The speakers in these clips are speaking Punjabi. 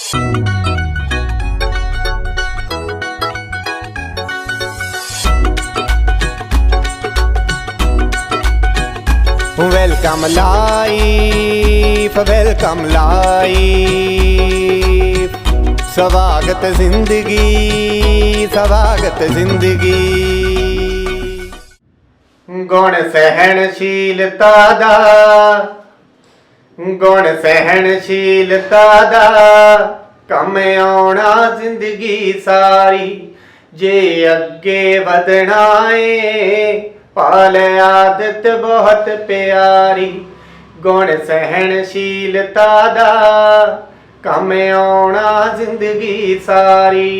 वेलकम लाइफ, वेलकम लाइफ, स्वागत जिंदगी, स्वागत जिंदगी। गुण सहनशीलता दा, गुण सहनशीलता दा कम आउणा जिंदगी सारी। जे अगे वधना है पाल आदत बहुत प्यारी। गुण सहनशीलता दा कम आउणा जिंदगी सारी।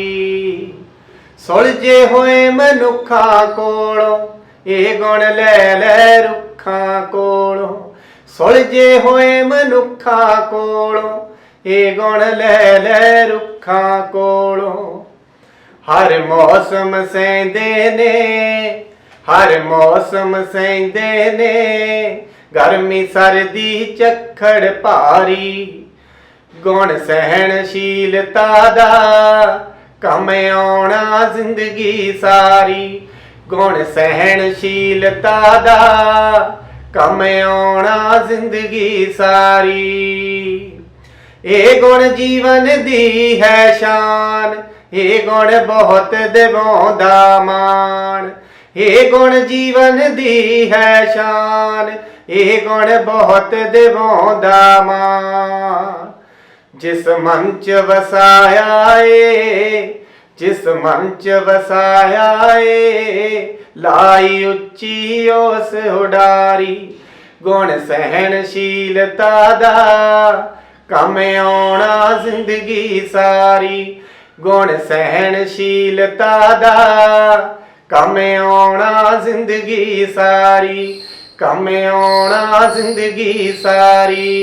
सुलझे होए मनुखा कोलों ये गुण लै लै रुखा कोलों। सुलझे होए मनुखा कोलों ये गुण लै लै रुखा कोलों। हर मौसम सहिंदे ने, हर मौसम सहिंदे ने, गर्मी सर्दी झक्खड़ भारी। गुण सहनशीलता दा कम आउणा जिंदगी सारी। गुण सहनशीलता दा कम आउणा जिंदगी सारी। ये गुण जीवन दी है शान, ये गुण बहुत दिवाउंदा मान। ये गुण जीवन दी है शान, ये गुण बहुत दिवाउंदा मान। जिस मन च वसाया ए, जिस मन च वसाया ए, लाई उच्ची उस उडारी। गुण सहनशीलता दा कम आउणा जिंदगी सारी। गुण सहनशीलता दा कम आउणा जिंदगी सारी, कम आउणा जिंदगी सारी।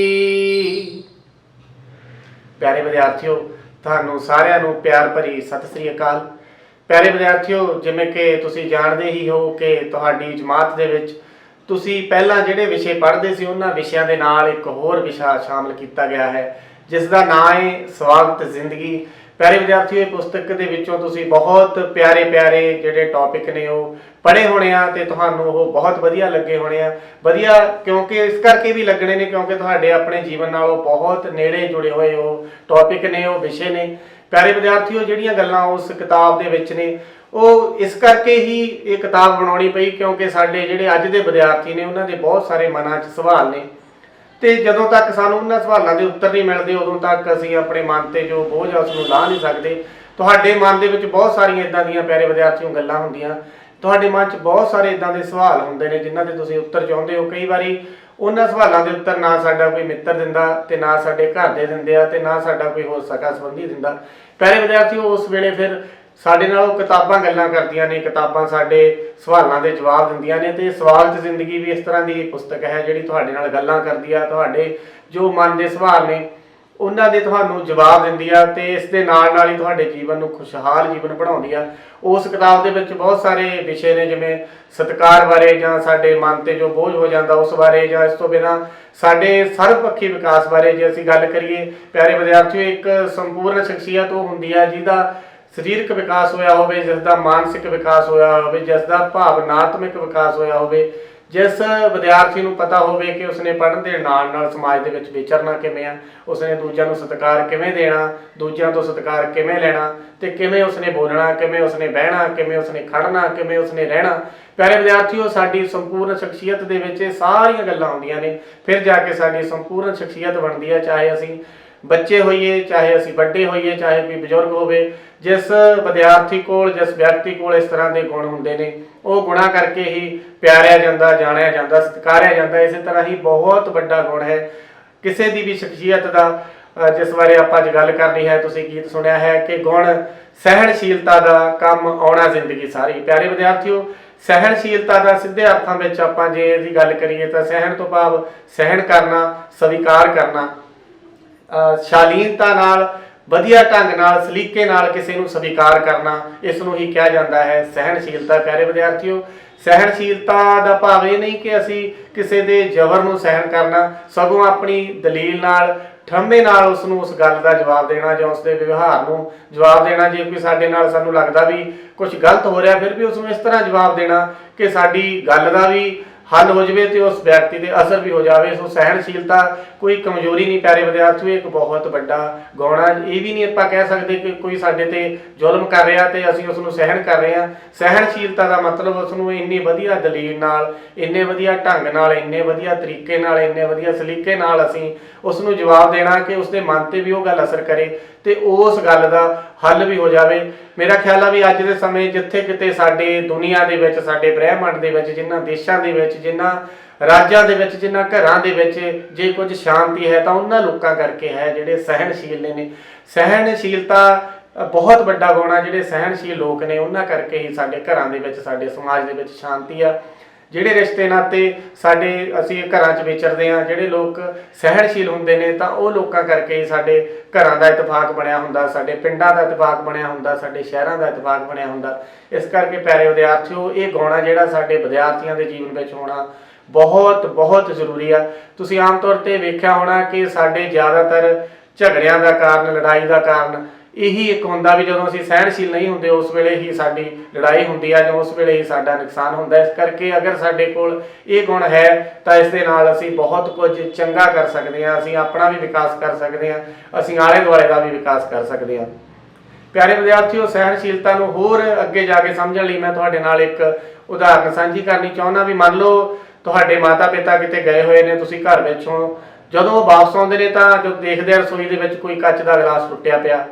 प्यारे विद्यार्थियों, ਤੁਹਾਨੂੰ ਸਾਰਿਆਂ ਨੂੰ ਪਿਆਰ ਭਰੀ ਸਤਿ ਸ੍ਰੀ ਅਕਾਲ। ਪਿਆਰੇ ਵਿਦਿਆਰਥੀਓ, ਜਿਵੇਂ ਕਿ ਤੁਸੀਂ ਜਾਣਦੇ ਹੀ ਹੋ ਕਿ ਤੁਹਾਡੀ ਜਮਾਤ ਦੇ ਵਿੱਚ ਤੁਸੀਂ ਪਹਿਲਾਂ ਜਿਹੜੇ ਵਿਸ਼ੇ ਪੜ੍ਹਦੇ ਸੀ ਉਹਨਾਂ ਵਿਸ਼ਿਆਂ ਦੇ ਨਾਲ ਇੱਕ ਹੋਰ ਵਿਸ਼ਾ ਸ਼ਾਮਲ ਕੀਤਾ ਗਿਆ ਹੈ ਜਿਸ ਦਾ ਨਾਮ ਹੈ ਸਵਾਗਤ ਜ਼ਿੰਦਗੀ। ਪਿਆਰੇ ਵਿਦਿਆਰਥੀਓ, ਇਹ ਪੁਸਤਕ ਦੇ ਵਿੱਚੋਂ ਤੁਸੀਂ ਬਹੁਤ ਪਿਆਰੇ ਪਿਆਰੇ ਜਿਹੜੇ ਟੌਪਿਕ ਨੇ ਉਹ ਪੜ੍ਹੇ ਹੋਣੇ ਆ ਤੇ ਤੁਹਾਨੂੰ ਉਹ ਬਹੁਤ ਵਧੀਆ ਲੱਗੇ ਹੋਣੇ ਆ। ਵਧੀਆ ਕਿਉਂਕਿ ਇਸ ਕਰਕੇ ਵੀ ਲੱਗਣੇ ਨੇ ਕਿਉਂਕਿ ਤੁਹਾਡੇ ਆਪਣੇ ਜੀਵਨ ਨਾਲ ਉਹ ਬਹੁਤ ਨੇੜੇ ਜੁੜੇ ਹੋਏ ਉਹ ਟੌਪਿਕ ਨੇ, ਉਹ ਵਿਸ਼ੇ ਨੇ। ਪਿਆਰੇ ਵਿਦਿਆਰਥੀਓ, ਜਿਹੜੀਆਂ ਗੱਲਾਂ ਉਸ ਕਿਤਾਬ ਦੇ ਵਿੱਚ ਨੇ ਉਹ ਇਸ ਕਰਕੇ ਹੀ ਇਹ ਕਿਤਾਬ ਬਣਾਉਣੀ ਪਈ ਕਿਉਂਕਿ ਸਾਡੇ ਜਿਹੜੇ ਅੱਜ ਦੇ ਵਿਦਿਆਰਥੀ ਨੇ ਉਹਨਾਂ ਦੇ ਬਹੁਤ ਸਾਰੇ ਮਨਾਂ 'ਚ ਸਵਾਲ ਨੇ ਤੇ ਜਦੋਂ ਤੱਕ ਸਾਨੂੰ ਉਹਨਾਂ ਸਵਾਲਾਂ ਦੇ ਉੱਤਰ ਨਹੀਂ ਮਿਲਦੇ ਉਦੋਂ ਤੱਕ ਅਸੀਂ ਆਪਣੇ ਮਨ ਤੇ ਜੋ ਬੋਝ ਆ ਉਸ ਨੂੰ ਲਾਹ ਨਹੀਂ ਸਕਦੇ। ਤੁਹਾਡੇ ਮਨ ਦੇ ਵਿੱਚ ਬਹੁਤ ਸਾਰੀਆਂ ਇਦਾਂ ਦੀਆਂ ਪਿਆਰੇ ਵਿਦਿਆਰਥੀਓ ਗੱਲਾਂ ਹੁੰਦੀਆਂ, ਤੁਹਾਡੇ ਮਨ 'ਚ ਬਹੁਤ ਸਾਰੇ ਇਦਾਂ ਦੇ ਸਵਾਲ ਹੁੰਦੇ ਨੇ ਜਿਨ੍ਹਾਂ ਦੇ ਤੁਸੀਂ ਉੱਤਰ ਚਾਹੁੰਦੇ ਹੋ। ਕਈ ਵਾਰੀ ਉਹਨਾਂ ਸਵਾਲਾਂ ਦੇ ਉੱਤਰ ਨਾ ਸਾਡਾ ਕੋਈ ਮਿੱਤਰ ਦਿੰਦਾ ਤੇ ਨਾ ਸਾਡੇ ਘਰ ਦੇ ਦਿੰਦੇ ਆ ਤੇ ਨਾ ਸਾਡਾ ਕੋਈ ਹੋਰ ਸਕਾ ਸੰਬੰਧੀ ਦਿੰਦਾ। ਪਿਆਰੇ ਵਿਦਿਆਰਥੀਓ, ਉਸ ਵੇਲੇ ਫਿਰ ਸਾਡੇ ਨਾਲ ਉਹ ਕਿਤਾਬਾਂ ਗੱਲਾਂ ਕਰਦੀਆਂ ਨੇ, ਕਿਤਾਬਾਂ ਸਾਡੇ ਸਵਾਲਾਂ ਦੇ ਜਵਾਬ ਦਿੰਦੀਆਂ ਨੇ ਤੇ ਸਵਾਗਤ ਜ਼ਿੰਦਗੀ ਵੀ ਇਸ ਤਰ੍ਹਾਂ ਦੀ ਪੁਸਤਕ ਹੈ ਜਿਹੜੀ ਤੁਹਾਡੇ ਨਾਲ ਗੱਲਾਂ ਕਰਦੀ ਆ, ਤੁਹਾਡੇ ਜੋ ਮਨ ਦੇ ਸਵਾਲ ਨੇ ਉਹਨਾਂ ਦੇ ਤੁਹਾਨੂੰ ਜਵਾਬ ਦਿੰਦੀ ਆ ਤੇ ਇਸ ਦੇ ਨਾਲ ਨਾਲ ਹੀ ਤੁਹਾਡੇ ਜੀਵਨ ਨੂੰ ਖੁਸ਼ਹਾਲ ਜੀਵਨ ਬਣਾਉਂਦੀ ਆ। ਉਸ ਕਿਤਾਬ ਦੇ ਵਿੱਚ ਬਹੁਤ ਸਾਰੇ ਵਿਸ਼ੇ ਨੇ ਜਿਵੇਂ ਸਤਿਕਾਰ ਬਾਰੇ ਜਾਂ ਸਾਡੇ ਮਨ ਤੇ ਜੋ ਬੋਝ ਹੋ ਜਾਂਦਾ ਉਸ ਬਾਰੇ, ਜਾਂ ਇਸ ਤੋਂ ਬਿਨਾਂ ਸਾਡੇ ਸਰਵਪੱਖੀ ਵਿਕਾਸ ਬਾਰੇ ਜੇ ਅਸੀਂ ਗੱਲ ਕਰੀਏ। ਪਿਆਰੇ ਵਿਦਿਆਰਥੀਓ, ਇੱਕ ਸੰਪੂਰਨ ਸ਼ਖਸੀਅਤ ਉਹ ਹੁੰਦੀ ਆ ਜਿਹਦਾ ਸਰੀਰਕ ਵਿਕਾਸ ਹੋਇਆ ਹੋਵੇ, ਜਿਸ ਦਾ ਮਾਨਸਿਕ ਵਿਕਾਸ ਹੋਇਆ ਹੋਵੇ, ਜਿਸ ਦਾ ਭਾਵਨਾਤਮਕ ਵਿਕਾਸ ਹੋਇਆ ਹੋਵੇ, ਜਿਸ ਵਿਦਿਆਰਥੀ ਨੂੰ ਪਤਾ ਹੋਵੇ ਕਿ ਉਸਨੇ ਪੜ੍ਹਨ ਦੇ ਨਾਲ ਨਾਲ ਸਮਾਜ ਦੇ ਵਿੱਚ ਵਿਚਰਨਾ ਕਿਵੇਂ ਆ, ਉਸਨੇ ਦੂਜਿਆਂ ਨੂੰ ਸਤਿਕਾਰ ਕਿਵੇਂ ਦੇਣਾ, ਦੂਜਿਆਂ ਤੋਂ ਸਤਿਕਾਰ ਕਿਵੇਂ ਲੈਣਾ ਤੇ ਕਿਵੇਂ ਉਸਨੇ ਬੋਲਣਾ, ਕਿਵੇਂ ਉਸਨੇ ਬਹਿਣਾ, ਕਿਵੇਂ ਉਸਨੇ ਖੜਨਾ, ਕਿਵੇਂ ਉਸਨੇ ਰਹਿਣਾ। ਪਿਆਰੇ ਵਿਦਿਆਰਥੀਓ, ਸਾਡੀ ਸੰਪੂਰਨ ਸ਼ਖਸੀਅਤ ਦੇ ਵਿੱਚ ਇਹ ਸਾਰੀਆਂ ਗੱਲਾਂ ਹੁੰਦੀਆਂ ਨੇ, ਫਿਰ ਜਾ ਕੇ ਸਾਡੀ ਸੰਪੂਰਨ ਸ਼ਖਸੀਅਤ ਬਣਦੀ ਹੈ। ਚਾਹੇ ਅਸੀਂ ਬੱਚੇ ਹੋਈਏ, ਚਾਹੇ ਅਸੀਂ ਵੱਡੇ ਹੋਈਏ, ਚਾਹੇ ਕੋਈ ਬਜ਼ੁਰਗ ਹੋਵੇ, ਜਿਸ ਵਿਦਿਆਰਥੀ ਕੋਲ ਜਿਸ ਵਿਅਕਤੀ ਕੋਲ ਇਸ ਤਰ੍ਹਾਂ ਦੇ ਗੁਣ ਹੁੰਦੇ ਨੇ ਉਹ ਗੁਣਾਂ ਕਰਕੇ ਹੀ ਪਿਆਰਿਆ ਜਾਂਦਾ, ਜਾਣਿਆ ਜਾਂਦਾ, ਸਤਿਕਾਰਿਆ ਜਾਂਦਾ। ਇਸੇ ਤਰ੍ਹਾਂ ਹੀ ਬਹੁਤ ਵੱਡਾ ਗੁਣ ਹੈ ਕਿਸੇ ਦੀ ਵੀ ਸ਼ਖਸੀਅਤ ਦਾ ਜਿਸ ਬਾਰੇ ਆਪਾਂ ਅੱਜ ਗੱਲ ਕਰਨੀ ਹੈ। ਤੁਸੀਂ ਗੀਤ ਸੁਣਿਆ ਹੈ ਕਿ ਗੁਣ ਸਹਿਣਸ਼ੀਲਤਾ ਦਾ ਕੰਮ ਆਉਣਾ ਜ਼ਿੰਦਗੀ ਸਾਰੀ। ਪਿਆਰੇ ਵਿਦਿਆਰਥੀਓ, ਸਹਿਣਸ਼ੀਲਤਾ ਦਾ ਸਿੱਧੇ ਅਰਥਾਂ ਵਿੱਚ ਆਪਾਂ ਜੇ ਇਹਦੀ ਗੱਲ ਕਰੀਏ ਤਾਂ ਸਹਿਣ ਤੋਂ ਭਾਵ ਸਹਿਣ ਕਰਨਾ, ਸਵੀਕਾਰ ਕਰਨਾ, ਸ਼ਾਲੀਨਤਾ ਨਾਲ, ਵਧੀਆ ਢੰਗ ਨਾਲ, ਸਲੀਕੇ ਨਾਲ ਕਿਸੇ ਨੂੰ ਸਵੀਕਾਰ ਕਰਨਾ, ਇਸ ਨੂੰ ਹੀ ਕਿਹਾ ਜਾਂਦਾ ਹੈ ਸਹਿਣਸ਼ੀਲਤਾ। ਪਿਆਰੇ ਵਿਦਿਆਰਥੀਓ, ਸਹਿਣਸ਼ੀਲਤਾ ਦਾ ਭਾਵ ਇਹ ਨਹੀਂ ਕਿ ਅਸੀਂ ਕਿਸੇ ਦੇ ਜ਼ਬਰ ਨੂੰ ਸਹਿਣ ਕਰਨਾ, ਸਗੋਂ ਆਪਣੀ ਦਲੀਲ ਨਾਲ, ਠਰੰਮੇ ਨਾਲ ਉਸਨੂੰ ਉਸ ਗੱਲ ਦਾ ਜਵਾਬ ਦੇਣਾ ਜਾਂ ਉਸਦੇ ਵਿਵਹਾਰ ਨੂੰ ਜਵਾਬ ਦੇਣਾ। ਜੇ ਕੋਈ ਸਾਡੇ ਨਾਲ ਸਾਨੂੰ ਲੱਗਦਾ ਵੀ ਕੁਝ ਗਲਤ ਹੋ ਰਿਹਾ, ਫਿਰ ਵੀ ਉਸਨੂੰ ਇਸ ਤਰ੍ਹਾਂ ਜਵਾਬ ਦੇਣਾ ਕਿ ਸਾਡੀ ਗੱਲ ਦਾ ਵੀ ਹੱਲ ਹੋ ਜਾਵੇ ਤੇ ਉਸ ਵਿਅਕਤੀ ਤੇ ਅਸਰ ਵੀ ਹੋ ਜਾਵੇ। ਸੋ ਸਹਿਣਸ਼ੀਲਤਾ ਕੋਈ ਕਮਜ਼ੋਰੀ ਨਹੀਂ ਪਿਆਰੇ ਵਿਦਿਆਰਥੀਓ, ਇੱਕ ਬਹੁਤ ਵੱਡਾ ਗੁਣ ਆ। ਇਹ ਵੀ ਨਹੀਂ ਆਪਾਂ ਕਹਿ ਸਕਦੇ ਕਿ ਕੋਈ ਸਾਡੇ ਤੇ ਜ਼ੁਲਮ ਕਰ ਰਿਹਾ ਤੇ ਅਸੀਂ ਉਸ ਨੂੰ ਸਹਿਣ ਕਰ ਰਹੇ ਹਾਂ। ਸਹਿਣਸ਼ੀਲਤਾ ਦਾ ਮਤਲਬ ਉਸ ਨੂੰ ਇੰਨੀ ਵਧੀਆ ਦਲੀਲ ਨਾਲ, ਇੰਨੇ ਵਧੀਆ ਢੰਗ ਨਾਲ, ਇੰਨੇ ਵਧੀਆ ਤਰੀਕੇ ਨਾਲ, ਇੰਨੇ ਵਧੀਆ ਸਲੀਕੇ ਨਾਲ ਅਸੀਂ ਉਸ ਨੂੰ ਜਵਾਬ ਦੇਣਾ ਕਿ ਉਸਦੇ ਮਨ ਤੇ ਵੀ ਉਹ ਗੱਲ ਅਸਰ ਕਰੇ ਤੇ ਉਸ ਗੱਲ ਦਾ ਹੱਲ ਵੀ ਹੋ ਜਾਵੇ। ਮੇਰਾ ਖਿਆਲ ਆ ਵੀ ਅੱਜ ਦੇ ਸਮੇਂ ਜਿੱਥੇ ਕਿਤੇ ਸਾਡੇ ਦੁਨੀਆ ਦੇ ਵਿੱਚ, ਸਾਡੇ ਬ੍ਰਹਿਮੰਡ ਦੇ ਵਿੱਚ, ਜਿਨ੍ਹਾਂ ਦੇਸ਼ਾਂ ਦੇ ਵਿੱਚ, ਜਿਨ੍ਹਾਂ ਰਾਜਾਂ ਦੇ ਵਿੱਚ, ਜਿਨ੍ਹਾਂ ਘਰਾਂ ਦੇ ਵਿੱਚ ਜੇ ਕੁਝ ਸ਼ਾਂਤੀ ਹੈ ਤਾਂ ਉਹਨਾਂ ਲੋਕਾਂ ਕਰਕੇ ਹੈ ਜਿਹੜੇ ਸਹਿਣਸ਼ੀਲ ਨੇ। ਸਹਿਣਸ਼ੀਲਤਾ ਬਹੁਤ ਵੱਡਾ ਗੁਣ ਆ। ਜਿਹੜੇ ਸਹਿਣਸ਼ੀਲ ਲੋਕ ਨੇ ਉਹਨਾਂ ਕਰਕੇ ਹੀ ਸਾਡੇ ਘਰਾਂ ਦੇ ਵਿੱਚ, ਸਾਡੇ ਸਮਾਜ ਦੇ ਵਿੱਚ ਸ਼ਾਂਤੀ ਆ। ਜਿਹੜੇ ਰਿਸ਼ਤੇ ਨਾਤੇ ਸਾਡੇ ਅਸੀਂ ਘਰਾਂ 'ਚ ਵਿਚਰਦੇ ਹਾਂ, ਜਿਹੜੇ ਲੋਕ ਸਹਿਣਸ਼ੀਲ ਹੁੰਦੇ ਨੇ ਤਾਂ ਉਹ ਲੋਕਾਂ ਕਰਕੇ ਹੀ ਸਾਡੇ ਘਰਾਂ ਦਾ ਇਤਫਾਕ ਬਣਿਆ ਹੁੰਦਾ, ਸਾਡੇ ਪਿੰਡਾਂ ਦਾ ਇਤਫਾਕ ਬਣਿਆ ਹੁੰਦਾ, ਸਾਡੇ ਸ਼ਹਿਰਾਂ ਦਾ ਇਤਫਾਕ ਬਣਿਆ ਹੁੰਦਾ। ਇਸ ਕਰਕੇ ਪਿਆਰੇ ਵਿਦਿਆਰਥੀਓ, ਇਹ ਗੁਣ ਆ ਜਿਹੜਾ ਸਾਡੇ ਵਿਦਿਆਰਥੀਆਂ ਦੇ ਜੀਵਨ ਵਿੱਚ ਹੋਣਾ ਬਹੁਤ ਬਹੁਤ ਜ਼ਰੂਰੀ ਆ। ਤੁਸੀਂ ਆਮ ਤੌਰ 'ਤੇ ਵੇਖਿਆ ਹੋਣਾ ਕਿ ਸਾਡੇ ਜ਼ਿਆਦਾਤਰ ਝਗੜਿਆਂ ਦਾ ਕਾਰਨ, ਲੜਾਈ ਦਾ ਕਾਰਨ ਇਹੀ ਇੱਕ ਹੁੰਦਾ ਵੀ ਜਦੋਂ ਅਸੀਂ ਸਹਿਣਸ਼ੀਲ ਨਹੀਂ ਹੁੰਦੇ ਉਸ ਵੇਲੇ ਹੀ ਸਾਡੀ ਲੜਾਈ ਹੁੰਦੀ ਆ ਜਾਂ ਉਸ ਵੇਲੇ ਹੀ ਸਾਡਾ ਨੁਕਸਾਨ ਹੁੰਦਾ। ਇਸ ਕਰਕੇ ਅਗਰ ਸਾਡੇ ਕੋਲ ਇਹ ਗੁਣ ਹੈ ਤਾਂ ਇਸ ਦੇ ਨਾਲ ਅਸੀਂ ਬਹੁਤ ਕੁਝ ਚੰਗਾ ਕਰ ਸਕਦੇ ਹਾਂ, ਅਸੀਂ ਆਪਣਾ ਵੀ ਵਿਕਾਸ ਕਰ ਸਕਦੇ ਹਾਂ, ਅਸੀਂ ਆਲੇ ਦੁਆਲੇ ਦਾ ਵੀ ਵਿਕਾਸ ਕਰ ਸਕਦੇ ਹਾਂ। ਪਿਆਰੇ ਵਿਦਿਆਰਥੀਓ, ਸਹਿਣਸ਼ੀਲਤਾ ਨੂੰ ਹੋਰ ਅੱਗੇ ਜਾ ਕੇ ਸਮਝਣ ਲਈ ਮੈਂ ਤੁਹਾਡੇ ਨਾਲ ਇੱਕ ਉਦਾਹਰਨ ਸਾਂਝੀ ਕਰਨੀ ਚਾਹੁੰਦਾ। ਵੀ ਮੰਨ ਲਓ ਤੁਹਾਡੇ ਮਾਤਾ ਪਿਤਾ ਕਿਤੇ ਗਏ ਹੋਏ ਨੇ, ਤੁਸੀਂ ਘਰ ਵਿੱਚ ਹੋ, ਜਦੋਂ ਉਹ ਵਾਪਸ ਆਉਂਦੇ ਨੇ ਤਾਂ ਜਦੋਂ ਦੇਖਦੇ ਆ ਰਸੋਈ ਦੇ ਵਿੱਚ ਕੋਈ ਕੱਚ ਦਾ ਗਲਾਸ ਟੁੱਟਿਆ ਪਿਆ,